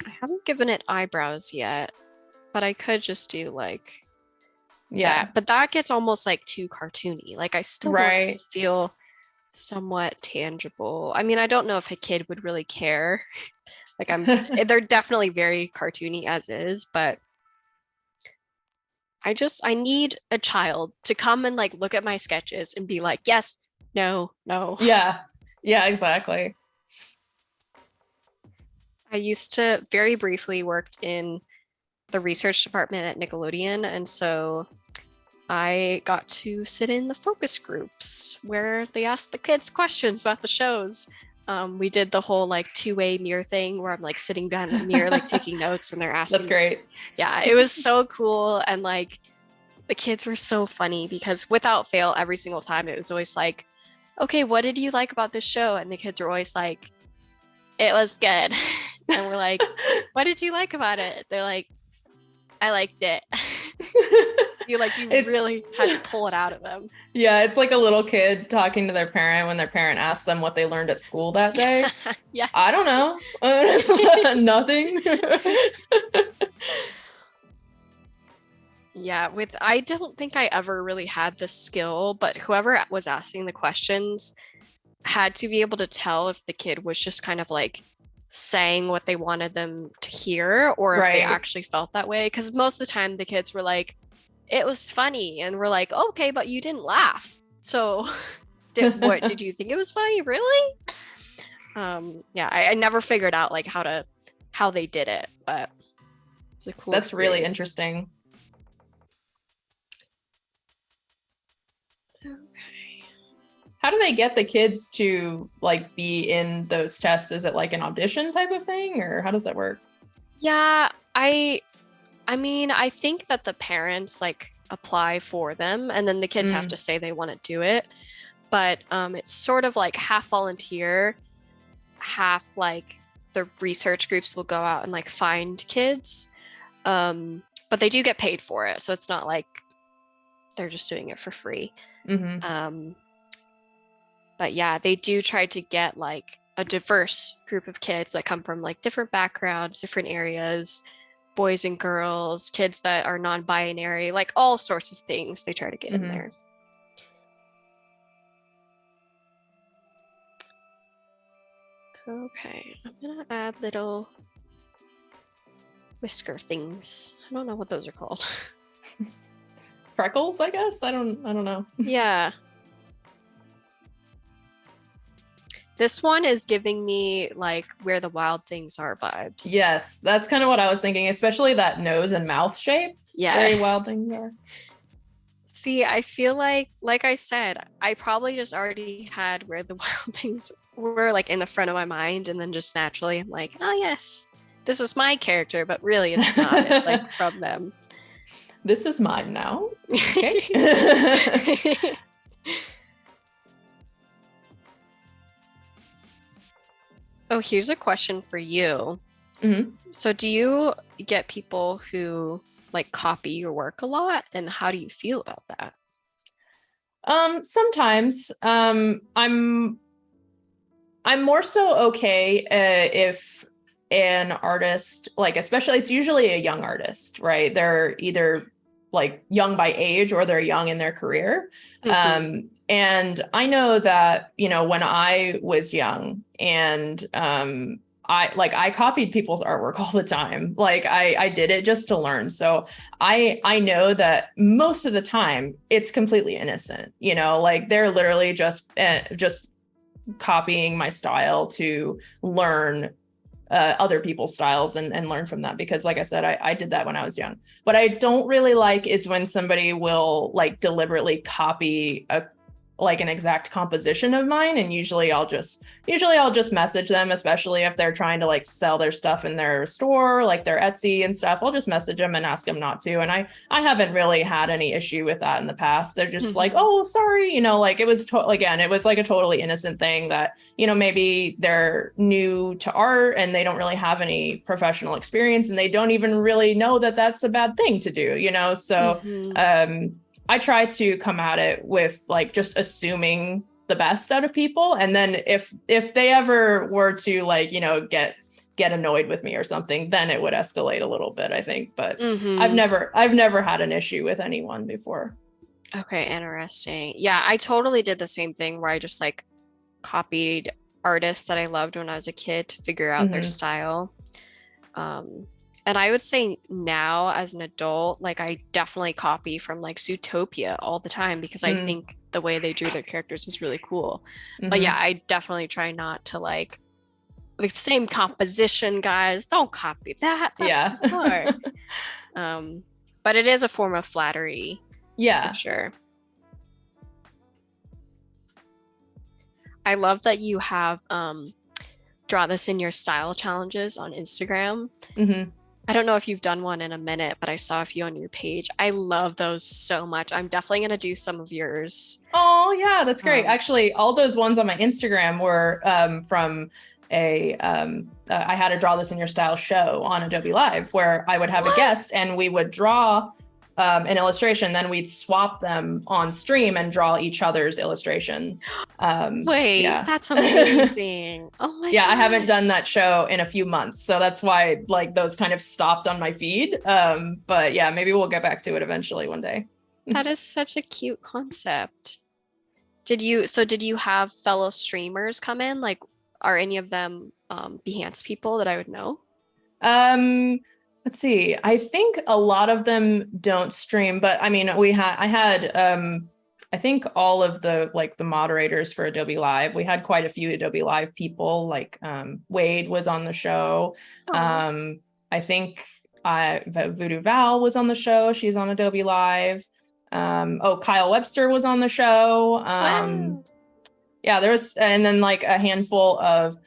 S2: I haven't given it eyebrows yet, but I could just do like that. But that gets almost like too cartoony. Like I still want it to feel somewhat tangible. I mean, I don't know if a kid would really care. Like they're definitely very cartoony as is, but I need a child to come and like look at my sketches and be like, yes, no.
S1: Yeah, exactly.
S2: I used to very briefly worked in the research department at Nickelodeon, and so I got to sit in the focus groups where they asked the kids questions about the shows. We did the whole like two-way mirror thing where I'm like sitting behind the mirror, like taking notes, and they're asking.
S1: That's great.
S2: Yeah, it was so cool. And like the kids were so funny because without fail, every single time it was always like, okay, what did you like about this show? And the kids were always like, it was good. And we're like, what did you like about it? They're like, I liked it. You really had to pull it out of them.
S1: Yeah, it's like a little kid talking to their parent when their parent asks them what they learned at school that day.
S2: Yeah.
S1: I don't know. Nothing.
S2: Yeah, I don't think I ever really had the skill, but whoever was asking the questions had to be able to tell if the kid was just kind of like saying what they wanted them to hear or if they actually felt that way. Because most of the time the kids were like, it was funny, and we're like, okay, but you didn't laugh. So did you think it was funny? Really? Yeah, I never figured out like how they did it, but it's a cool
S1: That's
S2: experience.
S1: really interesting.
S2: Okay.
S1: How do they get the kids to like be in those tests? Is it like an audition type of thing, or how does that work?
S2: Yeah, I mean, I think that the parents like apply for them and then the kids have to say they want to do it. but it's sort of like half volunteer, half like the research groups will go out and like find kids. But they do get paid for it, so it's not like they're just doing it for free. But yeah, they do try to get like a diverse group of kids that come from like different backgrounds, different areas, boys and girls, kids that are non-binary, like all sorts of things they try to get in there. Okay, I'm gonna add little whisker things. I don't know what those are called.
S1: Freckles, I guess. I don't know.
S2: Yeah. This one is giving me like Where the Wild Things Are vibes.
S1: Yes, that's kind of what I was thinking, especially that nose and mouth shape.
S2: Yeah.
S1: Very Wild Things Are.
S2: See, I feel like I said, I probably just already had Where the Wild Things Were like in the front of my mind, and then just naturally I'm like, oh yes, this was my character, but really it's not. It's like from them.
S1: This is mine now. Okay.
S2: Oh, here's a question for you. So do you get people who like copy your work a lot, and how do you feel about that?
S1: Sometimes I'm more so okay if an artist, like, especially it's usually a young artist, right? They're either like young by age or they're young in their career. And I know that, you know, when I was young and I copied people's artwork all the time. Like I did it just to learn. So I know that most of the time it's completely innocent, you know, like they're literally just copying my style to learn other people's styles and learn from that. Because like I said, I did that when I was young. What I don't really like is when somebody will like deliberately copy an exact composition of mine. And usually I'll just message them, especially if they're trying to like sell their stuff in their store, like their Etsy and stuff. I'll just message them and ask them not to. And I haven't really had any issue with that in the past. They're just like, oh, sorry. You know, like it was it was like a totally innocent thing that, you know, maybe they're new to art and they don't really have any professional experience and they don't even really know that that's a bad thing to do, you know? So, I try to come at it with like just assuming the best out of people. And then if they ever were to like, you know, get annoyed with me or something, then it would escalate a little bit, I think. But I've never had an issue with anyone before.
S2: Okay, interesting. Yeah, I totally did the same thing where I just like copied artists that I loved when I was a kid to figure out their style. And I would say now as an adult, like I definitely copy from like Zootopia all the time because I think the way they drew their characters was really cool. But yeah, I definitely try not to like the same composition, guys. Don't copy that. That's too far. But it is a form of flattery.
S1: Yeah,
S2: for sure. I love that you have draw this in your style challenges on Instagram. I don't know if you've done one in a minute, but I saw a few on your page. I love those so much. I'm definitely going to do some of yours.
S1: Oh, yeah, that's great. Actually, all those ones on my Instagram were from I had a Draw This in Your Style show on Adobe Live where I would have a guest and we would draw an illustration, then we'd swap them on stream and draw each other's illustration.
S2: Wait, that's amazing. Oh my gosh.
S1: I haven't done that show in a few months, so that's why like those kind of stopped on my feed. But yeah, maybe we'll get back to it eventually one day.
S2: That is such a cute concept. Did you have fellow streamers come in? Like, are any of them Behance people that I would know?
S1: Let's see. I think a lot of them don't stream, but I mean, I had I think all of the moderators for Adobe Live. We had quite a few Adobe Live people. Like Wade was on the show. I think Voodoo Val was on the show. She's on Adobe Live. Kyle Webster was on the show.
S2: Wow.
S1: Yeah, there's and then like a handful of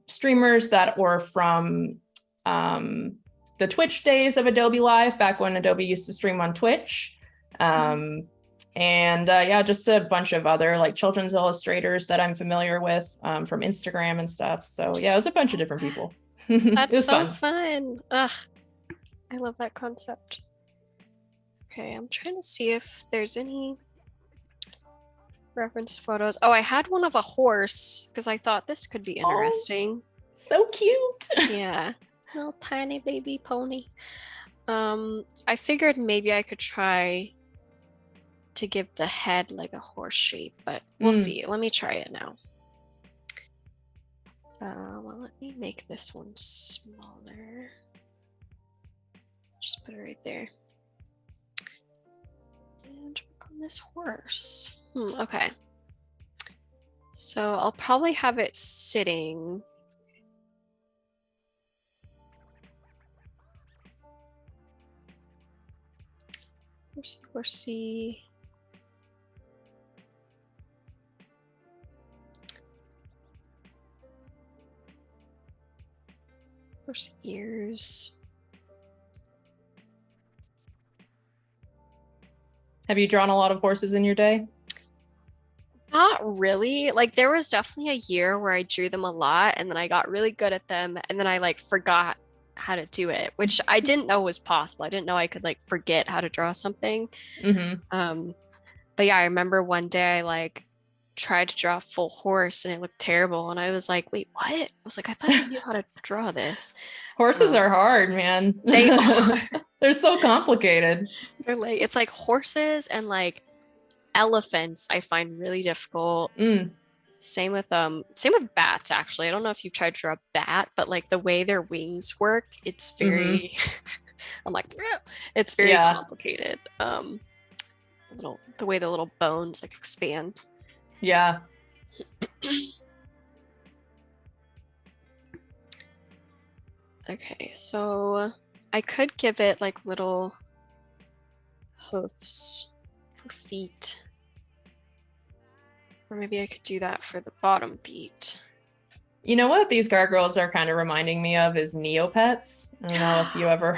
S1: streamers that were from the Twitch days of Adobe Live, back when Adobe used to stream on Twitch. And yeah, just a bunch of other like children's illustrators that I'm familiar with from Instagram and stuff. So yeah, it was a bunch of different people.
S2: That's
S1: It was
S2: so
S1: fun.
S2: fun. Ugh, I love that concept. Okay, I'm trying to see if there's any reference photos. Oh, I had one of a horse because I thought this could be interesting.
S1: Oh, so cute.
S2: Yeah, little tiny baby pony. I figured maybe I could try to give the head like a horse shape, but we'll see. Let me try it now. Well, let me make this one smaller. Just put it right there. And work on this horse. Okay. So I'll probably have it sitting. Horsey, horsey. Horse ears.
S1: Have you drawn a lot of horses in your day?
S2: Not really. Like there was definitely a year where I drew them a lot and then I got really good at them and then I like forgot how to do it, which I didn't know was possible. I didn't know I could like forget how to draw something. But yeah, I remember one day I like tried to draw a full horse and it looked terrible and I was like, wait, what? I was like, I thought I knew how to draw this.
S1: Horses are hard, man.
S2: They are.
S1: They're so complicated.
S2: They're like, it's like horses and like elephants I find really difficult. Same with bats actually. I don't know if you've tried to draw a bat, but like the way their wings work, it's very I'm like, it's very complicated. The way the little bones like expand.
S1: Yeah.
S2: Okay, so I could give it like little hoofs for feet. Or maybe I could do that for the bottom feet.
S1: You know what these gargoyles are kind of reminding me of is Neopets. I don't know if you ever...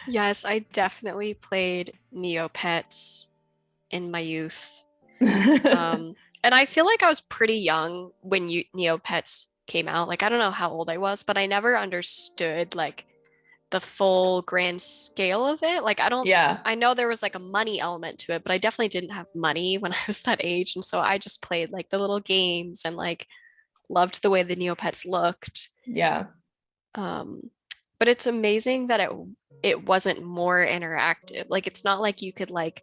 S2: Yes, I definitely played Neopets in my youth. And I feel like I was pretty young when Neopets came out. Like, I don't know how old I was, but I never understood like the full grand scale of it. Like, I know there was like a money element to it, but I definitely didn't have money when I was that age. And so I just played like the little games and like loved the way the Neopets looked.
S1: Yeah.
S2: But it's amazing that it wasn't more interactive. Like, it's not like you could like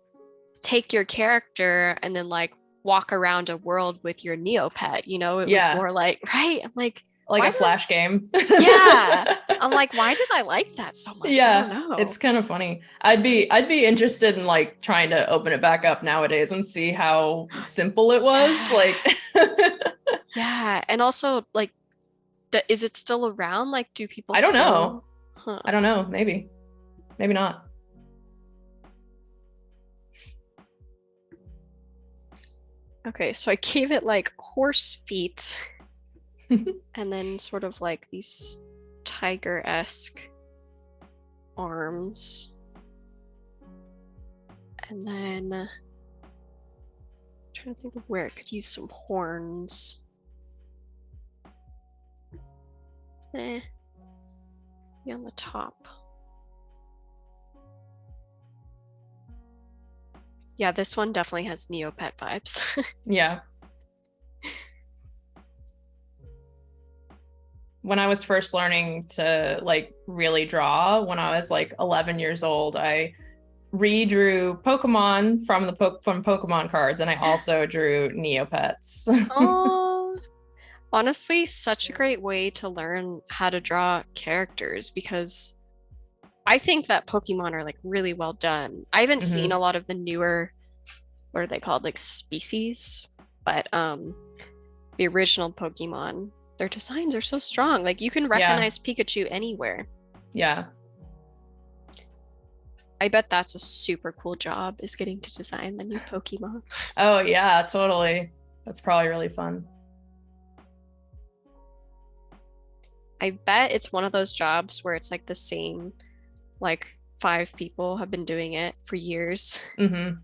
S2: take your character and then like walk around a world with your Neopet, you know? It was more like, right? I'm like
S1: a flash game.
S2: Yeah. I'm like, why did I like that so much?
S1: Yeah,
S2: I don't know.
S1: it's kind of funny. I'd be interested in like trying to open it back up nowadays and see how simple it was. Like
S2: yeah. And also like, is it still around? Like, do people
S1: I don't know.
S2: Huh.
S1: I don't know. Maybe not.
S2: Okay, so I gave it like horse feet and then sort of like these tiger-esque arms. And then I'm trying to think of where it could use some horns. Be on the top. Yeah, this one definitely has Neopet vibes.
S1: Yeah. When I was first learning to like really draw, when I was like 11 years old, I redrew Pokemon from Pokemon cards, and I also drew Neopets.
S2: Oh, honestly, such a great way to learn how to draw characters because I think that Pokemon are like really well done. I haven't seen a lot of the newer, what are they called, like species, but the original Pokemon, their designs are so strong. Like you can recognize Pikachu anywhere.
S1: Yeah.
S2: I bet that's a super cool job, is getting to design the new Pokemon.
S1: Oh yeah, totally. That's probably really fun.
S2: I bet it's one of those jobs where it's like the same like 5 people have been doing it for years.
S1: Mm-hmm.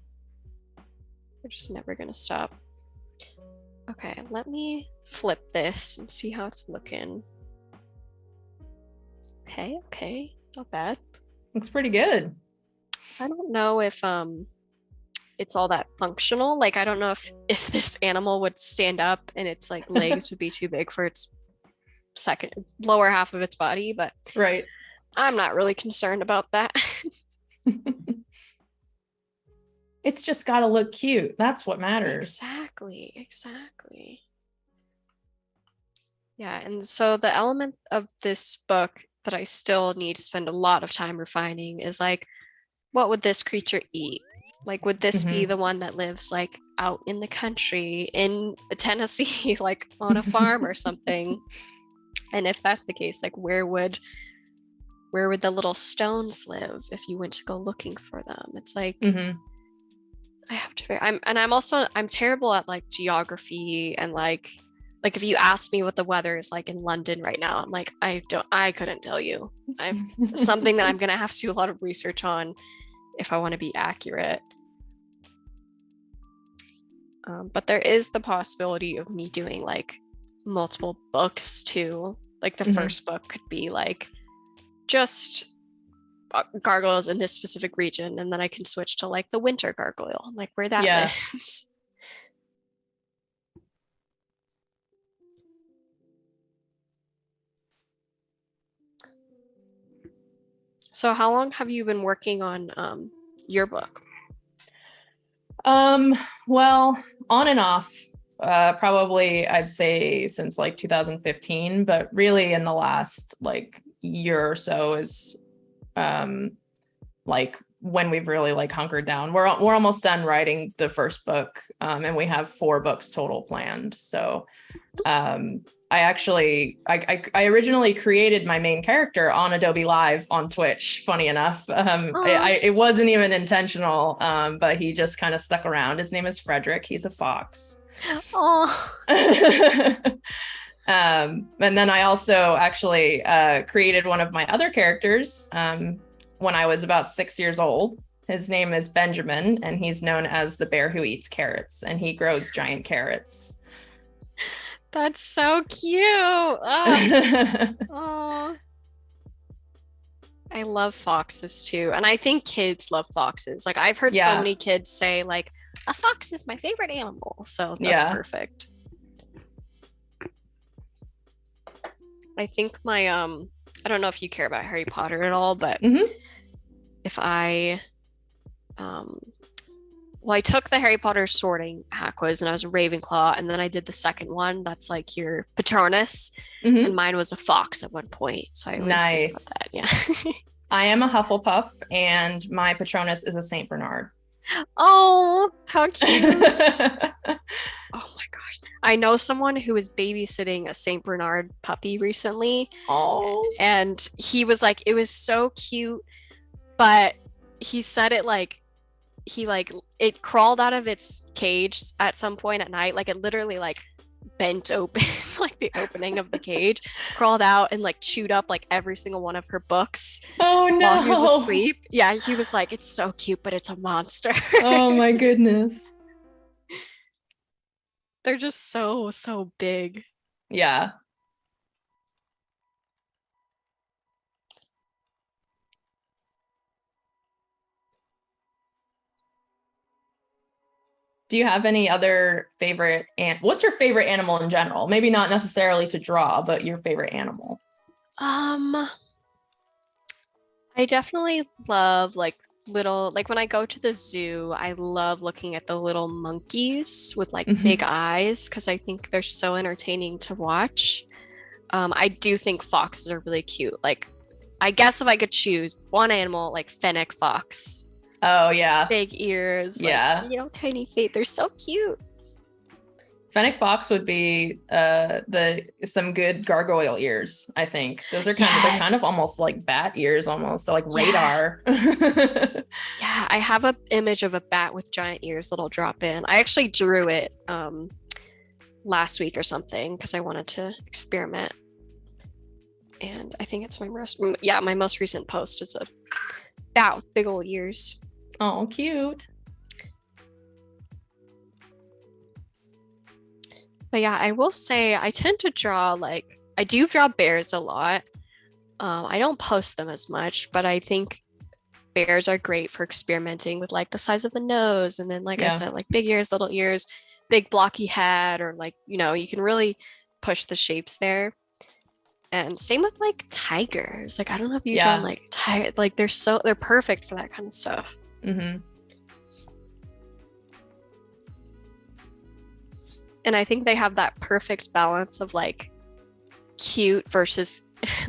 S2: We're just never gonna stop. Okay, let me flip this and see how it's looking. Okay, not bad.
S1: Looks pretty good.
S2: I don't know if it's all that functional. Like, I don't know if this animal would stand up and its like legs would be too big for its lower half of its body, but
S1: right.
S2: I'm not really concerned about that.
S1: It's just got to look cute. That's what matters.
S2: Exactly. Yeah, and so the element of this book that I still need to spend a lot of time refining is like, what would this creature eat? Like, would this be the one that lives like out in the country in Tennessee, like on a farm or something? And if that's the case, like where would the little stones live if you went to go looking for them? It's like I have to I'm terrible at like geography and like if you ask me what the weather is like in London right now, I'm like, I couldn't tell you. I'm something that I'm gonna have to do a lot of research on if I want to be accurate. But there is the possibility of me doing like multiple books too. Like the first book could be like just gargoyles in this specific region, and then I can switch to like the winter gargoyle, like where that lives. So how long have you been working on your book?
S1: Well, on and off, probably I'd say since like 2015, but really in the last like year or so is like when we've really like hunkered down. We're almost done writing the first book, and we have 4 books total planned. So I originally created my main character on Adobe Live on Twitch, funny enough. It wasn't even intentional, but he just kind of stuck around. His name is Frederick. He's a fox.
S2: Oh.
S1: And then I also actually created one of my other characters when I was about 6 years old. His name is Benjamin, and he's known as the bear who eats carrots, and he grows giant carrots.
S2: That's so cute. Oh. I love foxes too. And I think kids love foxes. Like I've heard so many kids say like, a fox is my favorite animal. So that's perfect. I think my I don't know if you care about Harry Potter at all, but if I well, I took the Harry Potter sorting hack quiz and I was a Ravenclaw, and then I did the second one that's like your Patronus, and mine was a fox at one point. So I always think about that. Yeah.
S1: I am a Hufflepuff, and my Patronus is a Saint Bernard.
S2: Oh, how cute. Oh my gosh. I know someone who was babysitting a Saint Bernard puppy recently.
S1: Oh.
S2: And he was like, it was so cute, but he said it like it crawled out of its cage at some point at night. Like it literally like bent open like the opening of the cage, crawled out and like chewed up like every single one of her books.
S1: Oh no.
S2: While he was asleep. Yeah, he was like, it's so cute, but it's a monster.
S1: Oh my goodness.
S2: They're just so big.
S1: Yeah. Do you have any other favorite what's your favorite animal in general? Maybe not necessarily to draw, but your favorite animal.
S2: I definitely love like little, like when I go to the zoo, I love looking at the little monkeys with like big eyes because I think they're so entertaining to watch. I do think foxes are really cute. Like I guess if I could choose one animal, like fennec fox.
S1: Oh yeah.
S2: Big ears.
S1: Yeah.
S2: Like, you know, tiny feet. They're so cute.
S1: Fennec fox would be some good gargoyle ears, I think. Those are they're kind of almost like bat ears, almost like radar.
S2: Yeah, I have an image of a bat with giant ears that'll drop in. I actually drew it last week or something because I wanted to experiment. And I think it's my most recent post is a bat with big old ears.
S1: Oh, cute.
S2: But yeah, I will say I tend to draw I do draw bears a lot. I don't post them as much, but I think bears are great for experimenting with like the size of the nose, and then I said, like big ears, little ears, big blocky head, or you can really push the shapes there. And same with like tigers. Like I don't know if you've drawn like tiger, like they're perfect for that kind of stuff.
S1: Mm-hmm.
S2: And I think they have that perfect balance of like cute versus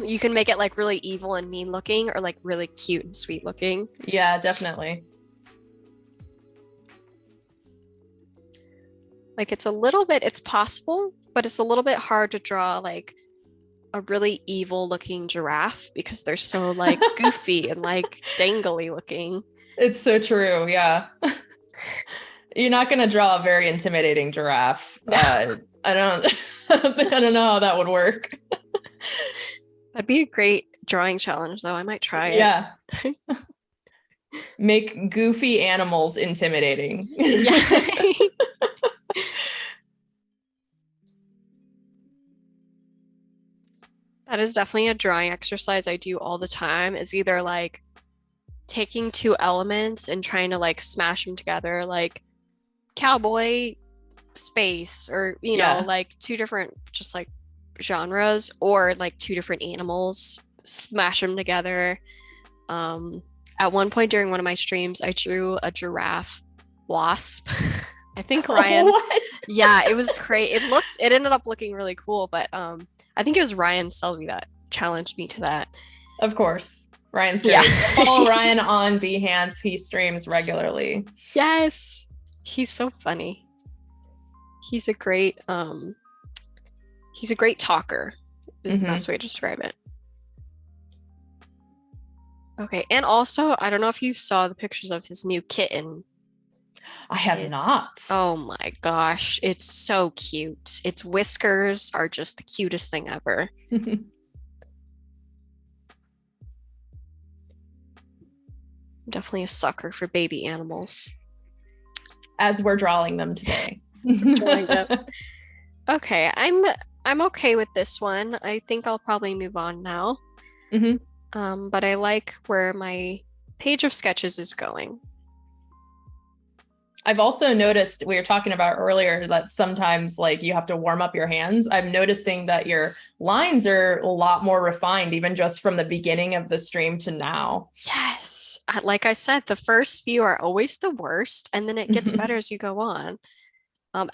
S2: you can make it like really evil and mean looking, or like really cute and sweet looking.
S1: Yeah, definitely.
S2: Like it's possible, but it's a little bit hard to draw like a really evil looking giraffe because they're so like goofy and like dangly looking.
S1: It's so true. Yeah. You're not going to draw a very intimidating giraffe. I don't know how that would work.
S2: That'd be a great drawing challenge though. I might try it.
S1: Yeah. Make goofy animals intimidating.
S2: Yeah. That is definitely a drawing exercise I do all the time, is either like taking two elements and trying to like smash them together, like cowboy, space, or like two different just like genres, or like two different animals, smash them together. At one point during one of my streams, I drew a giraffe wasp. I think Ryan.
S1: What?
S2: Yeah, it was great. It ended up looking really cool, but I think it was Ryan Selvey that challenged me to that.
S1: Of course. Ryan's great. Follow Ryan on Behance. He streams regularly.
S2: Yes. He's so funny. He's a great talker is the best way to describe it. Okay, and also, I don't know if you saw the pictures of his new kitten.
S1: I have not.
S2: Oh my gosh, it's so cute. Its whiskers are just the cutest thing ever. I'm definitely a sucker for baby animals.
S1: As we're drawing them today.
S2: Okay, I'm okay with this one. I think I'll probably move on now. But I like where my page of sketches is going.
S1: I've also noticed, we were talking about earlier, that sometimes like you have to warm up your hands. I'm noticing that your lines are a lot more refined, even just from the beginning of the stream to now.
S2: Yes. Like I said, the first few are always the worst, and then it gets better as you go on.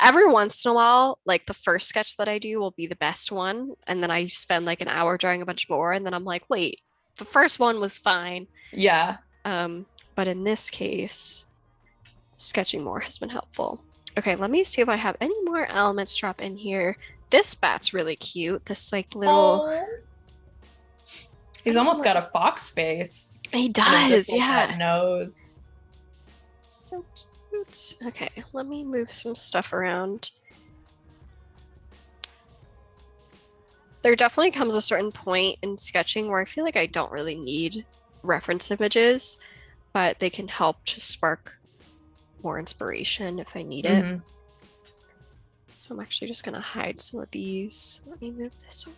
S2: Every once in a while, like the first sketch that I do will be the best one, and then I spend like an hour drawing a bunch more, and then I'm like, wait, the first one was fine.
S1: Yeah.
S2: But in this case, sketching more has been helpful. Okay, let me see if I have any more elements drop in here. This bat's really cute. This like little...
S1: Oh. He's almost got a fox face.
S2: He does, yeah.
S1: That nose.
S2: So cute. Okay, let me move some stuff around. There definitely comes a certain point in sketching where I feel like I don't really need reference images, but they can help to spark more inspiration if I need it. So I'm actually just going to hide some of these. Let me move this over.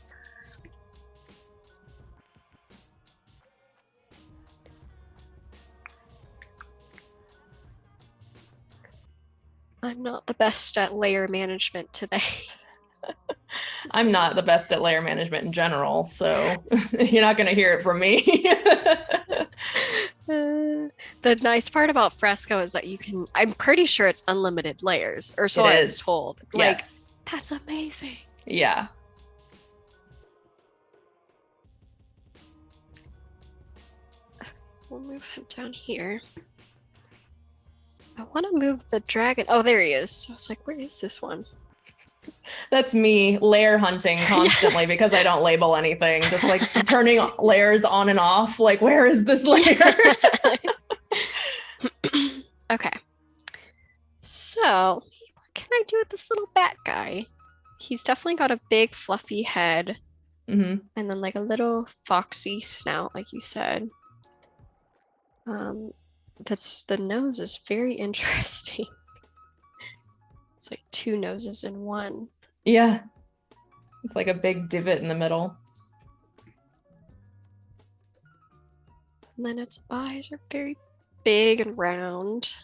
S2: I'm not the best at layer management today.
S1: I'm not the best at layer management in general, so you're not going to hear it from me.
S2: The nice part about Fresco is that you can, I'm pretty sure it's unlimited layers, or so I was told. Like,
S1: yes.
S2: That's amazing.
S1: Yeah.
S2: We'll move him down here. I want to move the dragon. Oh, there he is. So I was like, where is this one?
S1: That's me layer hunting constantly because I don't label anything. Just like turning layers on and off. Like, where is this layer?
S2: Okay. So, what can I do with this little bat guy? He's definitely got a big fluffy head. And then like a little foxy snout, like you said. That's the nose is very interesting. It's like 2 noses in one.
S1: Yeah. It's like a big divot in the middle.
S2: And then its eyes are very big and round.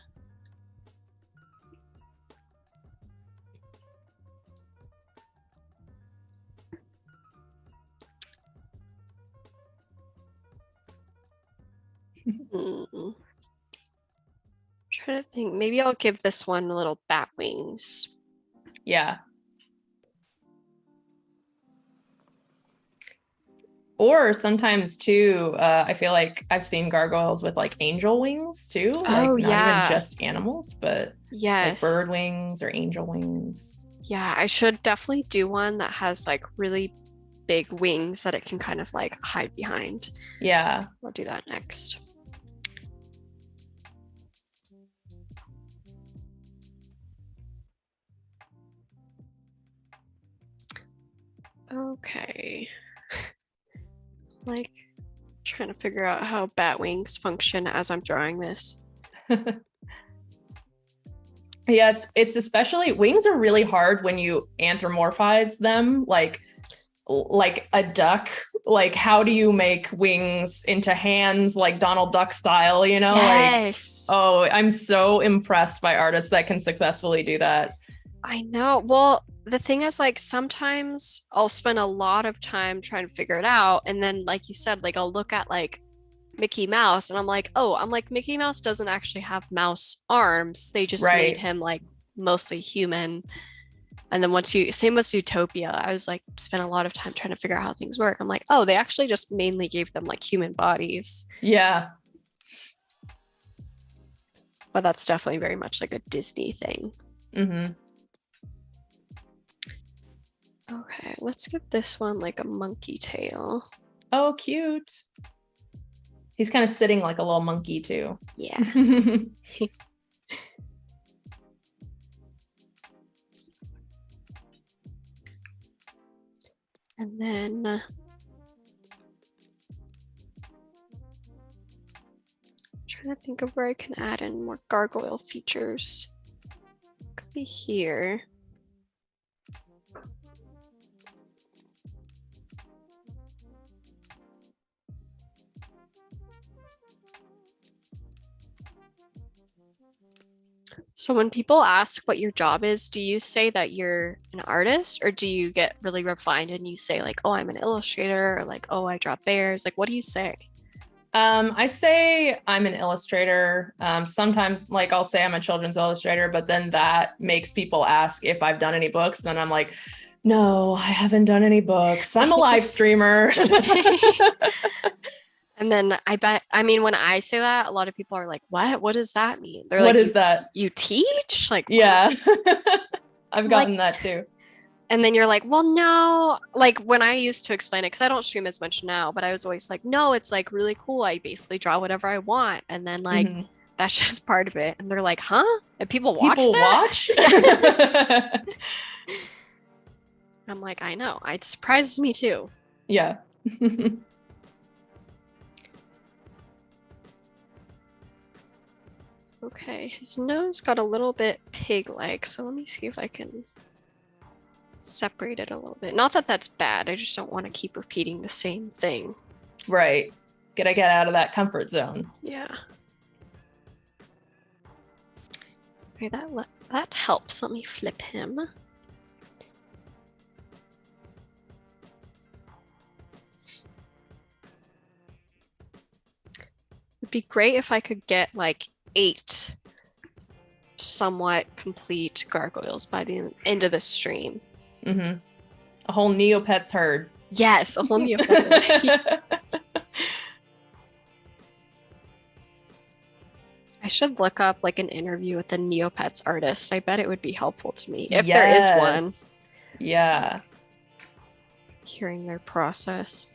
S2: Trying to think. Maybe I'll give this one little bat wings.
S1: Yeah. Or sometimes too, I feel like I've seen gargoyles with like angel wings too. Like not even just animals, but like bird wings or angel wings.
S2: Yeah, I should definitely do one that has like really big wings that it can kind of like hide behind.
S1: Yeah.
S2: I'll do that next. Okay. Like trying to figure out how bat wings function as I'm drawing this.
S1: Yeah, it's especially wings are really hard when you anthropomorphize them like a duck. Like how do you make wings into hands like Donald Duck style, you know?
S2: Yes.
S1: Like, oh, I'm so impressed by artists that can successfully do that.
S2: I know. Well, the thing is like sometimes I'll spend a lot of time trying to figure it out, and then like you said, like I'll look at like Mickey Mouse and I'm like, Mickey Mouse doesn't actually have mouse arms. They just made him like mostly human. And then same with Zootopia, I was like, spent a lot of time trying to figure out how things work. I'm like, oh, they actually just mainly gave them like human bodies.
S1: Yeah.
S2: But that's definitely very much like a Disney thing.
S1: Mm-hmm.
S2: Okay, let's give this one like a monkey tail.
S1: Oh, cute. He's kind of sitting like a little monkey too.
S2: Yeah. And then trying to think of where I can add in more gargoyle features. Could be here. So when people ask what your job is, do you say that you're an artist, or do you get really refined and you say like, oh, I'm an illustrator, or like, oh, I draw bears? Like, what do you say?
S1: I say I'm an illustrator. Sometimes like I'll say I'm a children's illustrator, but then that makes people ask if I've done any books. Then I'm like, no, I haven't done any books. I'm a live streamer.
S2: And then when I say that, a lot of people are like, what does that mean? They're
S1: what
S2: like,
S1: is that?
S2: You teach? Like,
S1: yeah. I've gotten that too.
S2: And then you're like, well, no, like when I used to explain it, because I don't stream as much now, but I was always like, no, it's like really cool. I basically draw whatever I want. And then like, that's just part of it. And they're like, huh? And people watch that? I'm like, I know. It surprises me too.
S1: Yeah.
S2: Okay, his nose got a little bit pig-like, so let me see if I can separate it a little bit. Not that that's bad, I just don't want to keep repeating the same thing.
S1: Right. Gotta get out of that comfort zone.
S2: Yeah. Okay, that helps. Let me flip him. It'd be great if I could get like 8 somewhat complete gargoyles by the end of the stream.
S1: A whole Neopets herd.
S2: Yes, a whole Neopets herd. I should look up like an interview with a Neopets artist. I bet it would be helpful to me if there is one.
S1: Yeah.
S2: Hearing their process.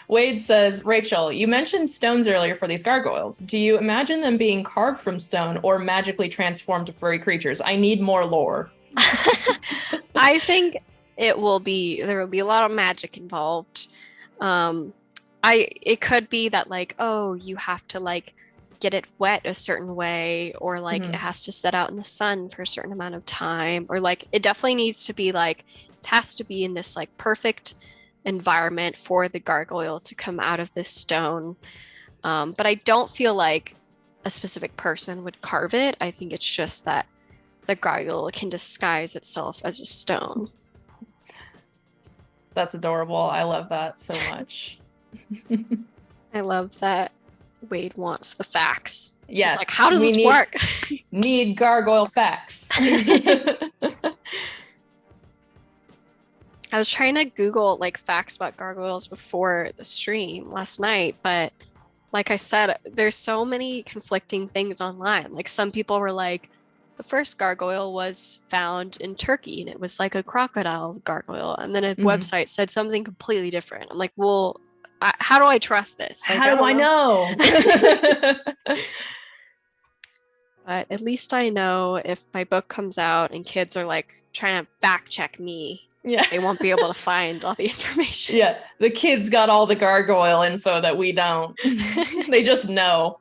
S1: Wade says, Rachel, you mentioned stones earlier for these gargoyles. Do you imagine them being carved from stone or magically transformed to furry creatures? I need more lore.
S2: I think there will be a lot of magic involved. It could be that like, oh, you have to like get it wet a certain way, or like it has to set out in the sun for a certain amount of time, or like it definitely needs to be like, it has to be in this like perfect environment for the gargoyle to come out of this stone. But I don't feel like a specific person would carve it. I think it's just that the gargoyle can disguise itself as a stone.
S1: That's adorable. I love that so much.
S2: I love that Wade wants the facts.
S1: Yes.
S2: He's like, how does this work?
S1: Need gargoyle facts.
S2: I was trying to Google like facts about gargoyles before the stream last night, but like I said, there's so many conflicting things online. Like some people were like, the first gargoyle was found in Turkey and it was like a crocodile gargoyle. And then a website said something completely different. I'm like, well, how do I trust this? Like,
S1: how do I know?
S2: But at least I know if my book comes out and kids are like trying to fact check me, they won't be able to find all the information.
S1: Yeah, the kids got all the gargoyle info that we don't. They just know.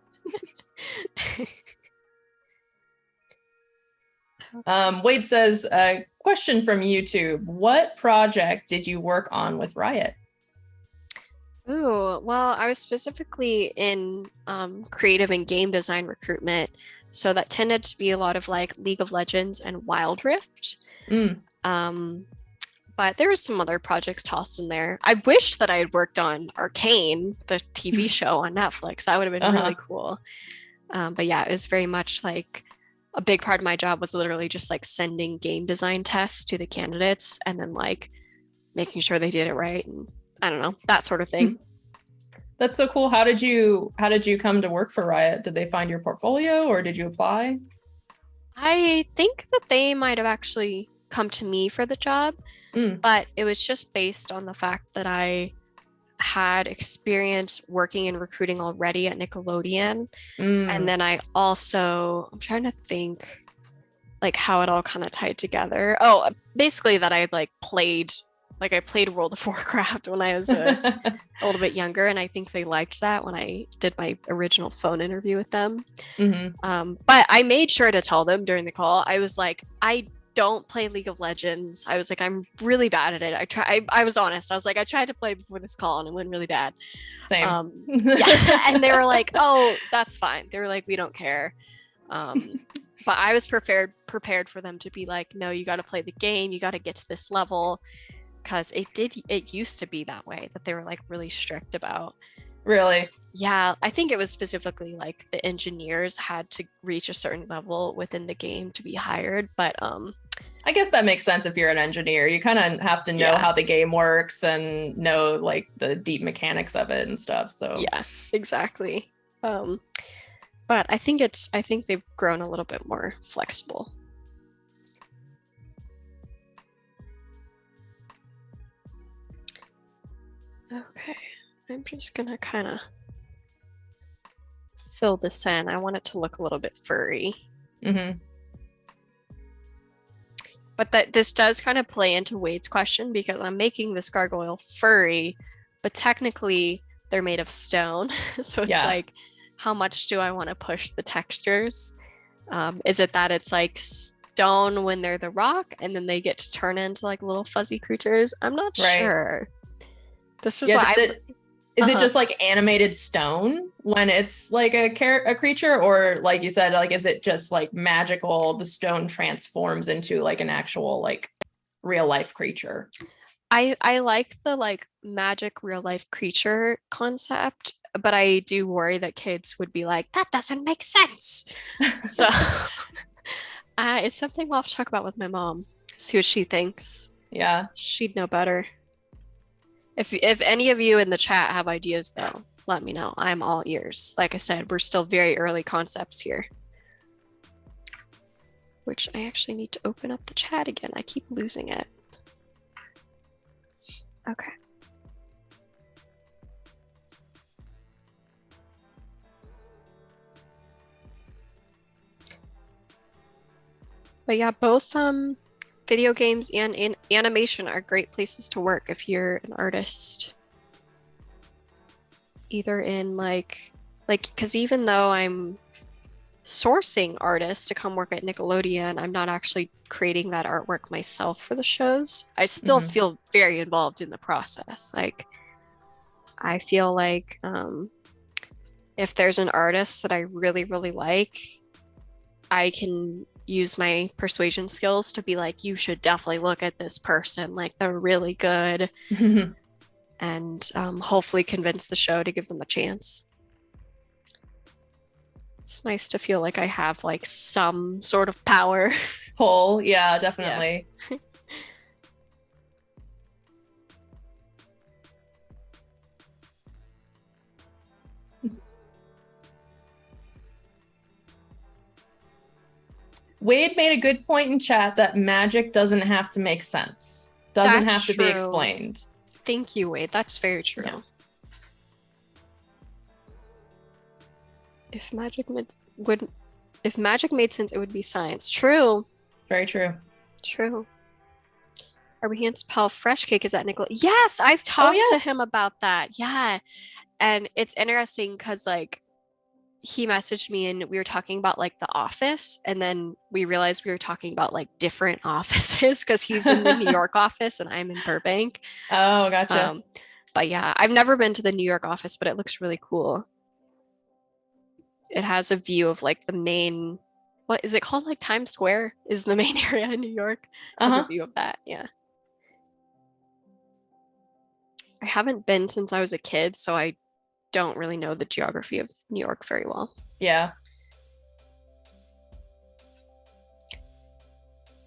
S1: Wade says, question from YouTube. What project did you work on with Riot?
S2: Ooh, well, I was specifically in creative and game design recruitment. So that tended to be a lot of like League of Legends and Wild Rift. But there was some other projects tossed in there. I wish that I had worked on Arcane, the TV show on Netflix. That would have been really cool. But yeah, it was very much like a big part of my job was literally just like sending game design tests to the candidates and then like making sure they did it right. And I don't know, that sort of thing.
S1: That's so cool. How did you come to work for Riot? Did they find your portfolio or did you apply?
S2: I think that they might have actually come to me for the job, but it was just based on the fact that I had experience working in recruiting already at Nickelodeon. And then I'm trying to think like how it all kind of tied together. Oh, basically that I played World of Warcraft when I was a little bit younger, and I think they liked that when I did my original phone interview with them. But I made sure to tell them during the call, I was like, I don't play League of Legends. I was like, I'm really bad at it. I was honest. I was like, I tried to play before this call and it went really bad.
S1: Same.
S2: Yeah. And they were like, oh, that's fine. They were like, we don't care. But I was prepared for them to be like, no, you got to play the game. You got to get to this level. Because it used to be that way, that they were like really strict about.
S1: Really?
S2: Yeah, I think it was specifically like the engineers had to reach a certain level within the game to be hired. But
S1: I guess that makes sense if you're an engineer. You kind of have to know how the game works and know like the deep mechanics of it and stuff. So
S2: yeah, exactly. But I think they've grown a little bit more flexible. Okay, I'm just gonna kind of fill this in. I want it to look a little bit furry. But this does kind of play into Wade's question, because I'm making this gargoyle furry, but technically they're made of stone. So it's like, how much do I want to push the textures? Is it that it's like stone when they're the rock and then they get to turn into like little fuzzy creatures? I'm not sure. This is why
S1: is it just like animated stone when it's like a creature, or like you said, like is it just like magical? The stone transforms into like an actual like real life creature.
S2: I like the like magic real life creature concept, but I do worry that kids would be like, that doesn't make sense. So it's something we'll have to talk about with my mom. See what she thinks.
S1: Yeah,
S2: she'd know better. If any of you in the chat have ideas, though, let me know. I'm all ears. Like I said, we're still very early concepts here. Which I actually need to open up the chat again. I keep losing it. Okay. But yeah, both video games and animation are great places to work if you're an artist. Either in like, because even though I'm sourcing artists to come work at Nickelodeon, I'm not actually creating that artwork myself for the shows. I still feel very involved in the process. Like, I feel like if there's an artist that I really, really like, I can use my persuasion skills to be like, you should definitely look at this person. Like, they're really good. And hopefully convince the show to give them a chance. It's nice to feel like I have like some sort of power.
S1: Pull, yeah, definitely. Yeah. Wade made a good point in chat that magic doesn't have to make sense. Doesn't have to be explained.
S2: Thank you, Wade. That's very true. Yeah. If magic made sense, it would be science. True.
S1: Very true.
S2: True. Our Behance pal Fresh Cake is at Nickelodeon. Yes, I've talked to him about that. Yeah. And it's interesting because like he messaged me and we were talking about like The Office, and then we realized we were talking about like different offices because he's in the New York office and I'm in Burbank.
S1: Oh, gotcha.
S2: But yeah, I've never been to the New York office, but it looks really cool. It has a view of like the main, what is it called? Like Times Square is the main area in New York. It has a view of that. Yeah. I haven't been since I was a kid, so I don't really know the geography of New York very well.
S1: Yeah.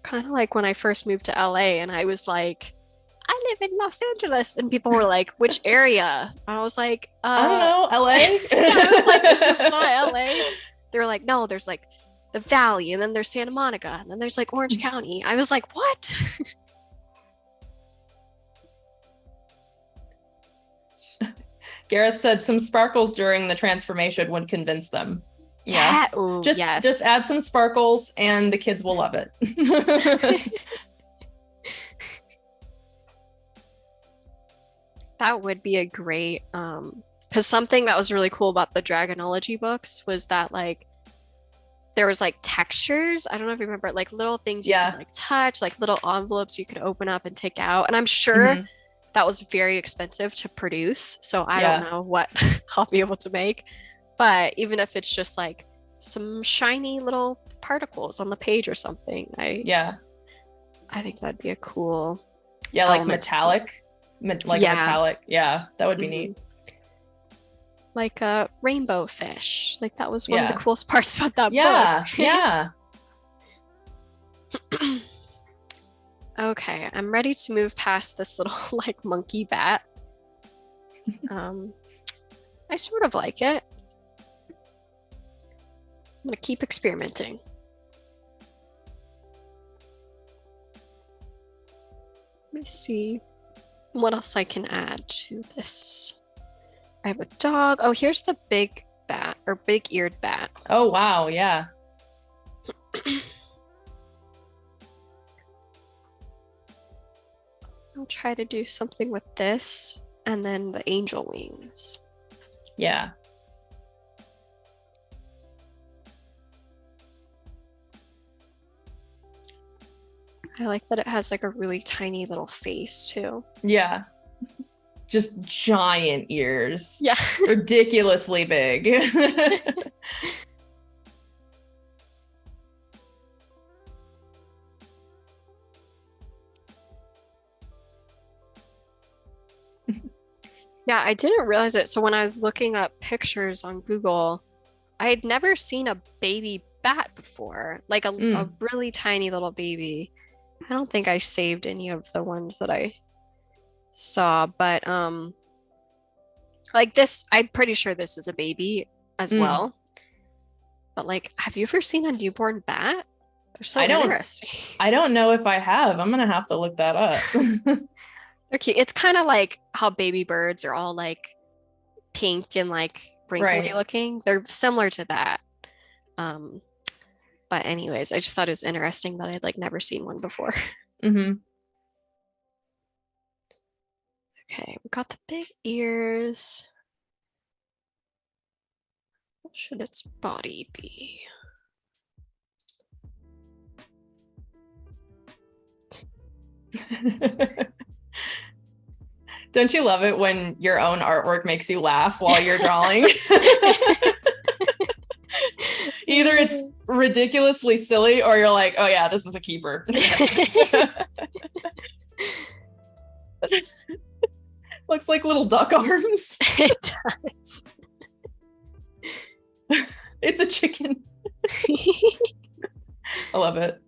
S2: Kind of like when I first moved to LA and I was like, I live in Los Angeles, and people were like, which area? And I was like,
S1: I don't know, LA.
S2: I was like, this is not LA. They were like, no, there's like the Valley, and then there's Santa Monica, and then there's like Orange County. I was like, what?
S1: Gareth said some sparkles during the transformation would convince them. Yeah.
S2: Ooh,
S1: just add some sparkles and the kids will love it.
S2: That would be a great because something that was really cool about the Dragonology books was that like there was like textures. I don't know if you remember, like little things you could like touch, like little envelopes you could open up and take out. And I'm sure that was very expensive to produce. So I don't know what I'll be able to make. But even if it's just like some shiny little particles on the page or something, I think that'd be a cool
S1: like metallic. Metallic. Yeah, that would be neat.
S2: Like a rainbow fish. Like that was one of the coolest parts about that book.
S1: Yeah.
S2: Okay, I'm ready to move past this little like monkey bat. I sort of like it. I'm gonna keep experimenting. Let me see what else I can add to this. I have a dog. Oh, here's the big bat, or big-eared bat.
S1: Oh, wow, yeah.
S2: I'll try to do something with this, and then the angel wings.
S1: Yeah.
S2: I like that it has like a really tiny little face too.
S1: Yeah. Just giant ears.
S2: Yeah.
S1: Ridiculously big.
S2: Yeah, I didn't realize it. So when I was looking up pictures on Google, I had never seen a baby bat before. Like a really tiny little baby. I don't think I saved any of the ones that I saw, but like this, I'm pretty sure this is a baby as well. But like, have you ever seen a newborn bat? They're so interesting.
S1: I don't know if I have. I'm gonna have to look that up.
S2: They're cute. It's kind of like how baby birds are all like pink and like wrinkly looking. They're similar to that. But anyways, I just thought it was interesting that I'd like never seen one before.
S1: Mm-hmm.
S2: Okay, we got the big ears. What should its body be?
S1: Don't you love it when your own artwork makes you laugh while you're drawing? Either it's ridiculously silly or you're like, oh yeah, this is a keeper. Looks like little duck arms.
S2: It does.
S1: It's a chicken. I love it.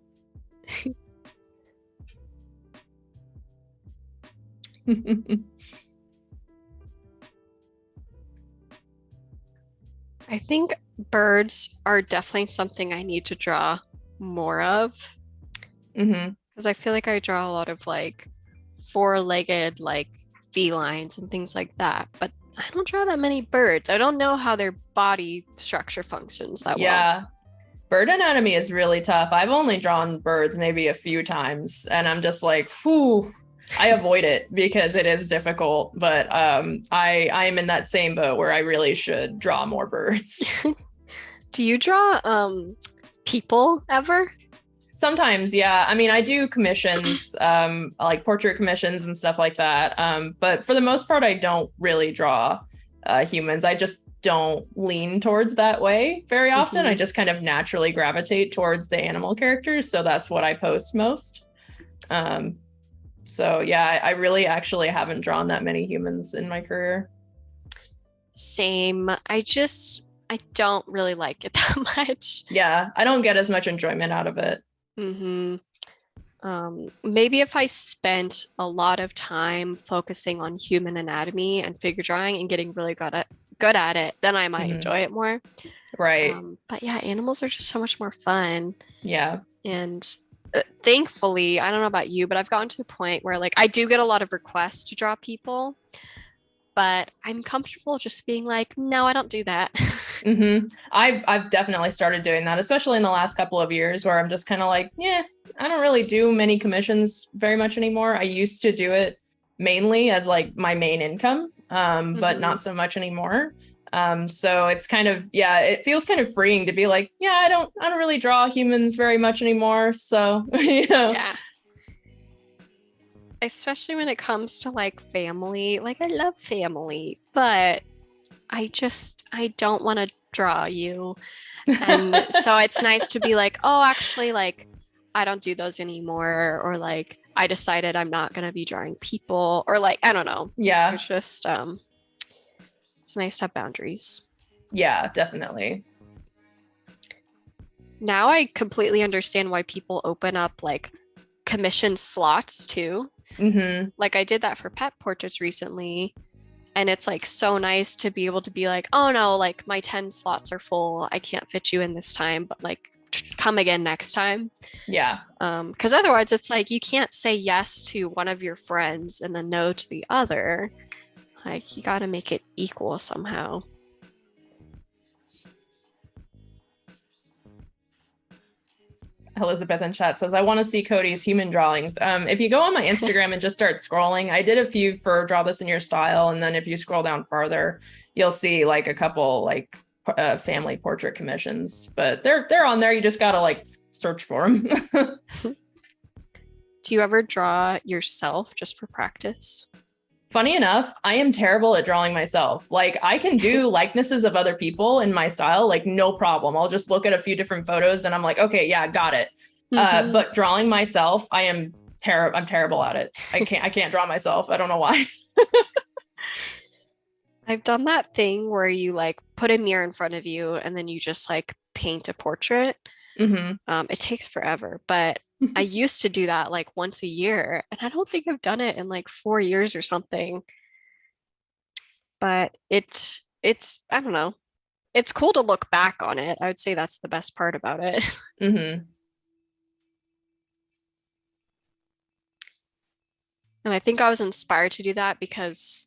S2: I think birds are definitely something I need to draw more of. Because I feel like I draw a lot of like four-legged like felines and things like that, but I don't draw that many birds. I don't know how their body structure functions that well.
S1: Yeah. Bird anatomy is really tough. I've only drawn birds maybe a few times, and I'm just like, whew, I avoid it because it is difficult. But I am in that same boat where I really should draw more birds.
S2: Do you draw people ever?
S1: Sometimes, yeah. I mean, I do commissions, like portrait commissions and stuff like that. But for the most part, I don't really draw humans. I just don't lean towards that way very often. I just kind of naturally gravitate towards the animal characters. So that's what I post most. So yeah, I really actually haven't drawn that many humans in my career.
S2: Same. I don't really like it that much.
S1: Yeah, I don't get as much enjoyment out of it.
S2: Maybe if I spent a lot of time focusing on human anatomy and figure drawing and getting really good at it, then I might enjoy it more.
S1: Right.
S2: But yeah, animals are just so much more fun.
S1: Yeah.
S2: And thankfully, I don't know about you, but I've gotten to the point where like I do get a lot of requests to draw people, but I'm comfortable just being like, no, I don't do that.
S1: I've definitely started doing that, especially in the last couple of years where I'm just kind of like, yeah, I don't really do many commissions very much anymore. I used to do it mainly as like my main income, but not so much anymore. So it's kind of, yeah, it feels kind of freeing to be like, yeah, I don't really draw humans very much anymore. So, you know.
S2: Yeah. Especially when it comes to like family. Like I love family, but I don't want to draw you. And so it's nice to be like, oh, actually, like I don't do those anymore, or like I decided I'm not gonna be drawing people, or like I don't know.
S1: Yeah.
S2: It's just it's nice to have boundaries.
S1: Yeah, definitely.
S2: Now I completely understand why people open up like commission slots too. Like I did that for pet portraits recently, and it's like so nice to be able to be like, oh no, like my 10 slots are full, I can't fit you in this time, but like come again next time.
S1: Yeah.
S2: Because otherwise it's like you can't say yes to one of your friends and then no to the other. Like you got to make it equal somehow.
S1: Elizabeth in chat says, I want to see Codi's human drawings. If you go on my Instagram and just start scrolling, I did a few for Draw This in Your Style. And then if you scroll down farther, you'll see like a couple like family portrait commissions, but they're on there. You just got to like search for them.
S2: Do you ever draw yourself just for practice?
S1: Funny enough, I am terrible at drawing myself. Like I can do likenesses of other people in my style, like no problem. I'll just look at a few different photos and I'm like, okay, yeah, got it. But drawing myself, I'm terrible at it. I can't draw myself. I don't know why.
S2: I've done that thing where you like put a mirror in front of you and then you just like paint a portrait. It takes forever, but I used to do that like once a year, and I don't think I've done it in like 4 years or something. But it's I don't know. It's cool to look back on it. I would say that's the best part about it. And I think I was inspired to do that because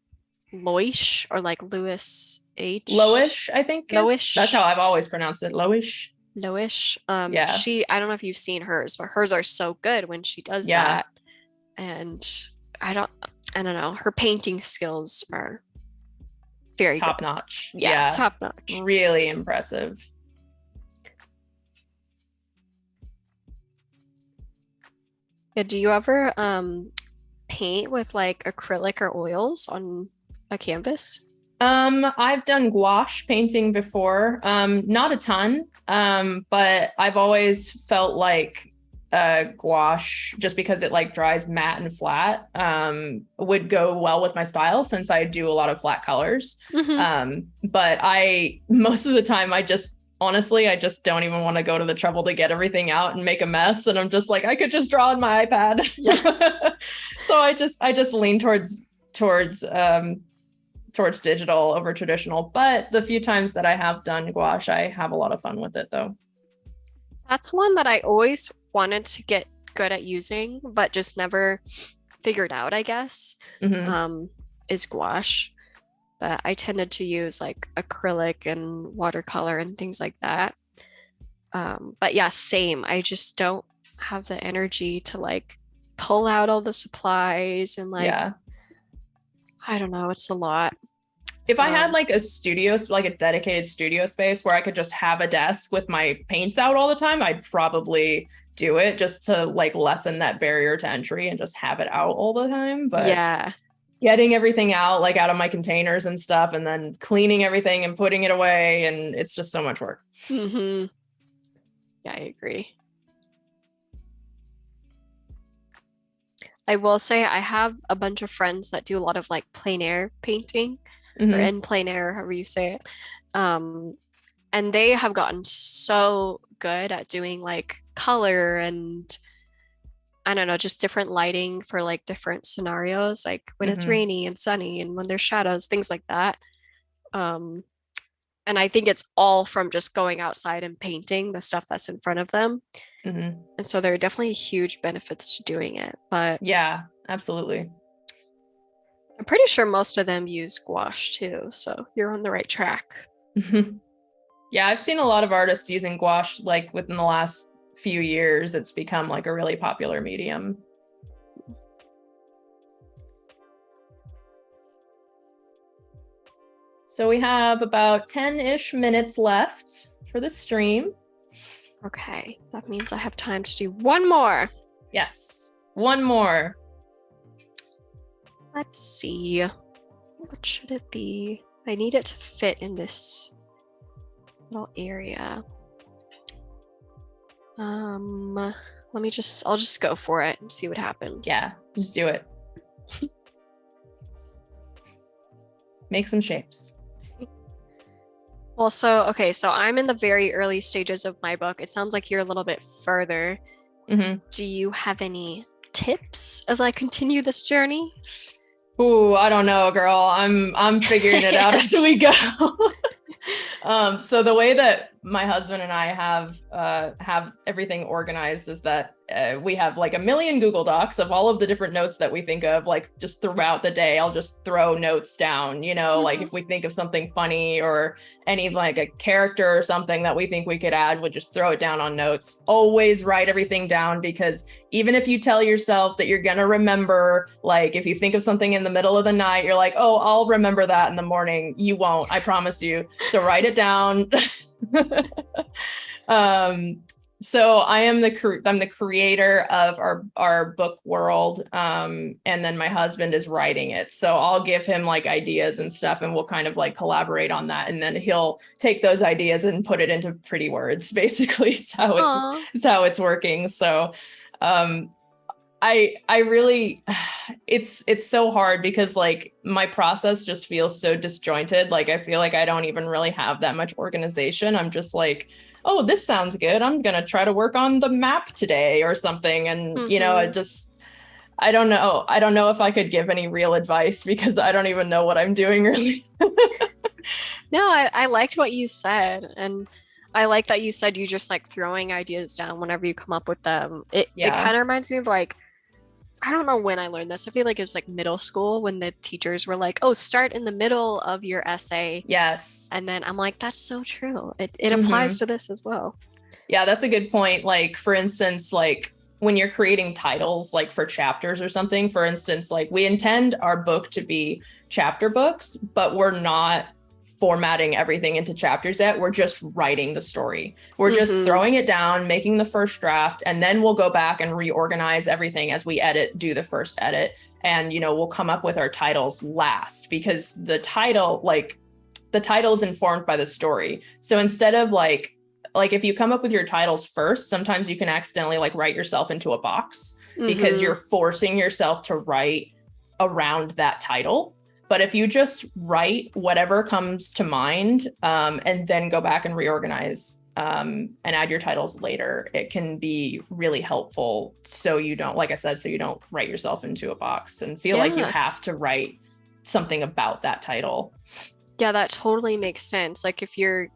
S2: Loish, or like Lewis H.
S1: Loish, I think.
S2: Loish.
S1: That's how I've always pronounced it. Loish.
S2: Loish.
S1: Yeah.
S2: I don't know if you've seen hers, but hers are so good when she does
S1: Yeah.
S2: that. And I don't know. Her painting skills are very
S1: top
S2: good.
S1: notch.
S2: Yeah, top notch.
S1: Really impressive.
S2: Yeah, do you ever paint with like acrylic or oils on a canvas?
S1: I've done gouache painting before. Not a ton. But I've always felt like gouache, just because it like dries matte and flat, would go well with my style since I do a lot of flat colors. But most of the time honestly, I just don't even want to go to the trouble to get everything out and make a mess. And I'm just like, I could just draw on my iPad. Yeah. So I just lean towards digital over traditional. But the few times that I have done gouache, I have a lot of fun with it though.
S2: That's one that I always wanted to get good at using, but just never figured out, I guess, is gouache. But I tended to use like acrylic and watercolor and things like that. But yeah, same. I just don't have the energy to like pull out all the supplies and like, I don't know, it's a lot.
S1: If I had like a studio, like a dedicated studio space where I could just have a desk with my paints out all the time, I'd probably do it just to like lessen that barrier to entry and just have it out all the time. But
S2: yeah,
S1: getting everything out, like out of my containers and stuff, and then cleaning everything and putting it away, and it's just so much work.
S2: Yeah, I agree. I will say I have a bunch of friends that do a lot of like plein air painting, or in plein air, however you say it. And they have gotten so good at doing like color and I don't know, just different lighting for like different scenarios, like when it's rainy and sunny and when there's shadows, things like that. And I think it's all from just going outside and painting the stuff that's in front of them. And so there are definitely huge benefits to doing it. But
S1: yeah, absolutely.
S2: I'm pretty sure most of them use gouache too. So you're on the right track.
S1: Yeah, I've seen a lot of artists using gouache like within the last few years. It's become like a really popular medium. So we have about 10-ish minutes left for the stream.
S2: Okay, that means I have time to do one more.
S1: Yes, one more.
S2: Let's see. What should it be? I need it to fit in this little area. I'll just go for it and see what happens.
S1: Yeah, just do it. Make some shapes.
S2: Well, so I'm in the very early stages of my book. It sounds like you're a little bit further. Do you have any tips as I continue this journey?
S1: Ooh, I don't know, girl. I'm figuring it out as we go. So the way that my husband and I have everything organized is that we have like a million Google Docs of all of the different notes that we think of, like just throughout the day. I'll just throw notes down, like if we think of something funny or any like a character or something that we think we could add, we'll just throw it down on notes. Always write everything down, because even if you tell yourself that you're gonna remember, like if you think of something in the middle of the night, you're like, oh, I'll remember that in the morning. You won't, I promise you. So write it down. So I'm the creator of our book world, and then my husband is writing it. So I'll give him like ideas and stuff, and we'll kind of like collaborate on that, and then he'll take those ideas and put it into pretty words. Basically, is how it's working. So, I really, it's so hard because like my process just feels so disjointed. Like I feel like I don't even really have that much organization. I'm just like, oh, this sounds good. I'm going to try to work on the map today or something. And, I don't know. I don't know if I could give any real advice because I don't even know what I'm doing really.
S2: No, I liked what you said. And I like that you said you just like throwing ideas down whenever you come up with them. It kind of reminds me of like, I don't know when I learned this. I feel like it was like middle school when the teachers were like, oh, start in the middle of your essay.
S1: Yes.
S2: And then I'm like, that's so true. It applies to this as well.
S1: Yeah, that's a good point. Like, for instance, like when you're creating titles, like for chapters or something, for instance, like we intend our book to be chapter books, but we're not formatting everything into chapters yet. We're just writing the story. We're just throwing it down, making the first draft, and then we'll go back and reorganize everything as we do the first edit. And, we'll come up with our titles last, because the title is informed by the story. So instead of like if you come up with your titles first, sometimes you can accidentally like write yourself into a box because you're forcing yourself to write around that title. But if you just write whatever comes to mind, and then go back and reorganize, and add your titles later, it can be really helpful. So you don't, like I said, so you don't write yourself into a box and feel like you have to write something about that title.
S2: Yeah, that totally makes sense. Like if you're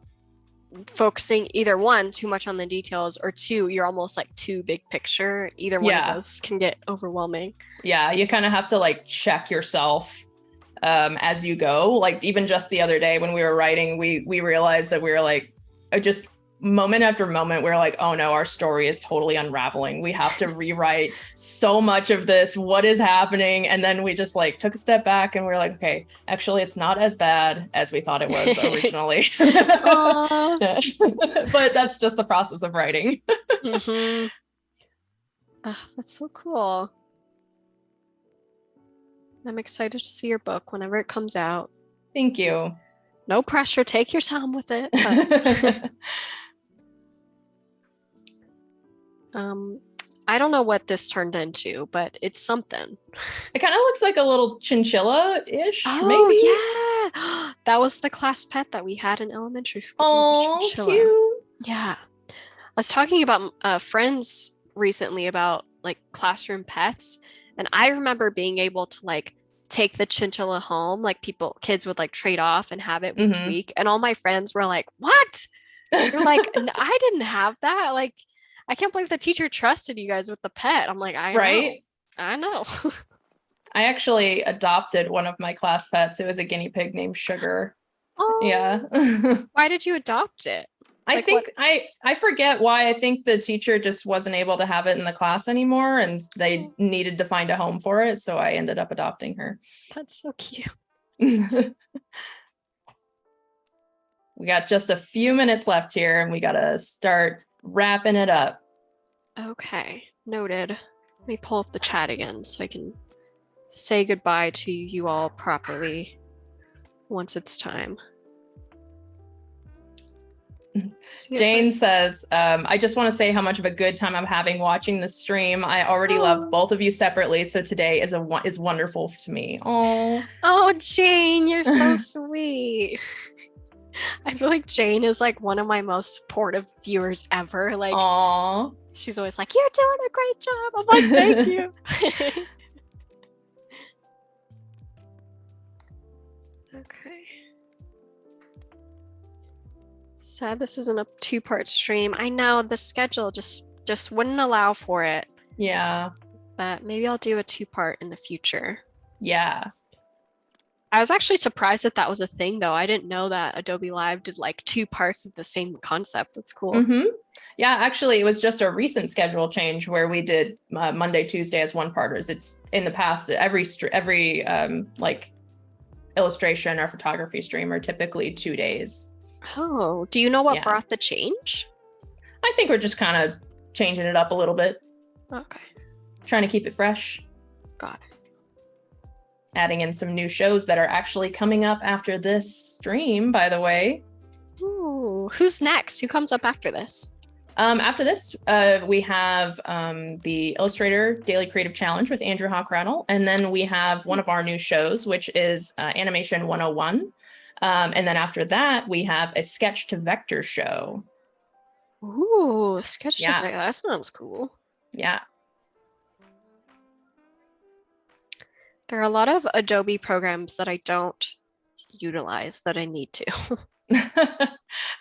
S2: focusing either one, too much on the details, or two, you're almost like too big picture. Either one of those can get overwhelming. Yeah,
S1: you kind of have to like check yourself as you go. Like even just the other day when we were writing, we realized that we were like, just moment after moment, we're like, oh no, our story is totally unraveling. We have to rewrite so much of this. What is happening? And then we just like took a step back and we're like, okay, actually it's not as bad as we thought it was originally. But that's just the process of writing.
S2: That's so cool. I'm excited to see your book whenever it comes out.
S1: Thank you.
S2: No pressure. Take your time with it. But... I don't know what this turned into, but it's something.
S1: It kind of looks like a little chinchilla-ish, maybe.
S2: Yeah. That was the class pet that we had in elementary school.
S1: Oh, cute.
S2: Yeah. I was talking about friends recently about like classroom pets, and I remember being able to like take the chinchilla home. Like kids would like trade off and have it week to week, and all my friends were like, "What?" They're like, "I didn't have that." Like, I can't believe the teacher trusted you guys with the pet. I'm like, I know.
S1: I actually adopted one of my class pets. It was a guinea pig named Sugar.
S2: Oh,
S1: yeah.
S2: Why did you adopt it?
S1: I think I forget why. I think the teacher just wasn't able to have it in the class anymore, and they needed to find a home for it. So I ended up adopting her.
S2: That's so cute.
S1: We got just a few minutes left here, and we got to start wrapping it up.
S2: Okay, noted. Let me pull up the chat again so I can say goodbye to you all properly once it's time.
S1: Jane says, I just want to say how much of a good time I'm having watching the stream. I already loved both of you separately, so today is wonderful to me.
S2: Oh, Jane, you're so sweet. I feel like Jane is like one of my most supportive viewers ever. Like,
S1: aww.
S2: She's always like, "You're doing a great job." I'm like, "Thank you." Okay. Sad this isn't a 2-part stream. I know the schedule just wouldn't allow for it.
S1: Yeah.
S2: But maybe I'll do a 2-part in the future.
S1: Yeah.
S2: I was actually surprised that was a thing, though. I didn't know that Adobe Live did like 2 parts of the same concept. That's cool.
S1: Yeah, actually, it was just a recent schedule change where we did Monday, Tuesday as 1-parters. It's in the past, every like illustration or photography stream are typically 2 days.
S2: Oh, do you know what brought the change?
S1: I think we're just kind of changing it up a little bit.
S2: Okay.
S1: Trying to keep it fresh.
S2: Got it.
S1: Adding in some new shows that are actually coming up after this stream, by the way.
S2: Ooh, who's next? Who comes up after this?
S1: After this, we have the Illustrator Daily Creative Challenge with Andrew Hockrattle. And then we have one of our new shows, which is Animation 101. And then after that, we have a sketch to vector show.
S2: Ooh, sketch to vector. That sounds cool.
S1: Yeah.
S2: There are a lot of Adobe programs that I don't utilize that I need to.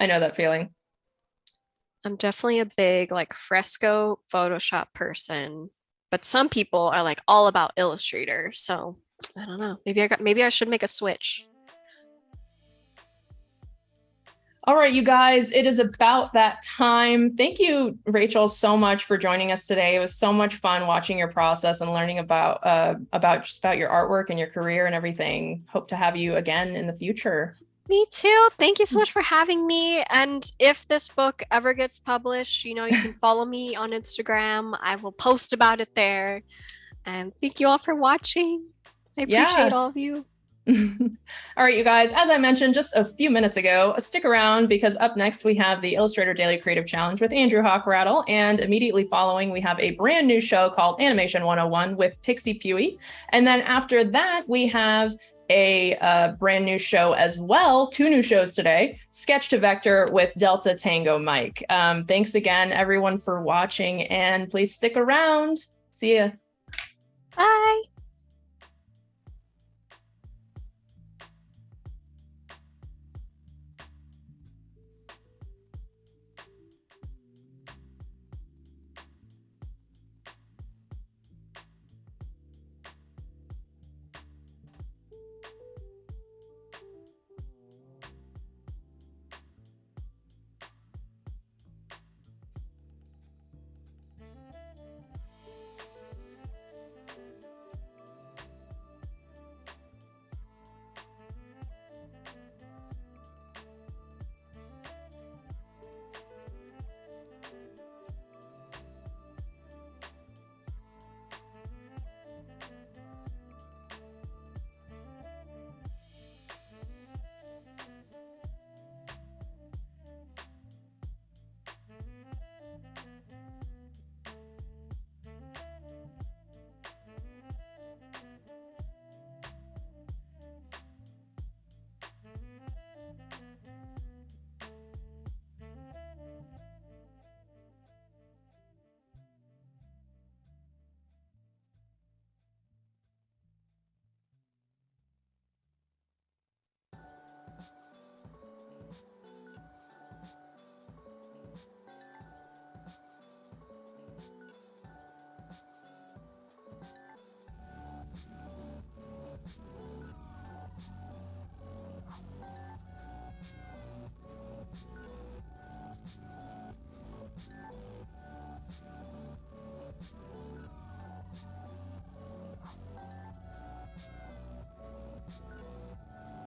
S1: I know that feeling.
S2: I'm definitely a big like Fresco Photoshop person, but some people are like all about Illustrator. So I don't know. Maybe I should make a switch.
S1: All right, you guys, it is about that time. Thank you, Rachel, so much for joining us today. It was so much fun watching your process and learning about your artwork and your career and everything. Hope to have you again in the future.
S2: Me too. Thank you so much for having me. And if this book ever gets published, you can follow me on Instagram. I will post about it there. And thank you all for watching. I appreciate all of you.
S1: All right, you guys, as I mentioned just a few minutes ago, stick around because up next we have the Illustrator Daily Creative Challenge with Andrew Hockrattle, and immediately following we have a brand new show called Animation 101 with Pixie Pewee. And then after that, we have a brand new show as well, 2 new shows today, Sketch to Vector with Delta Tango Mike. Thanks again, everyone, for watching, and please stick around. See ya.
S2: Bye.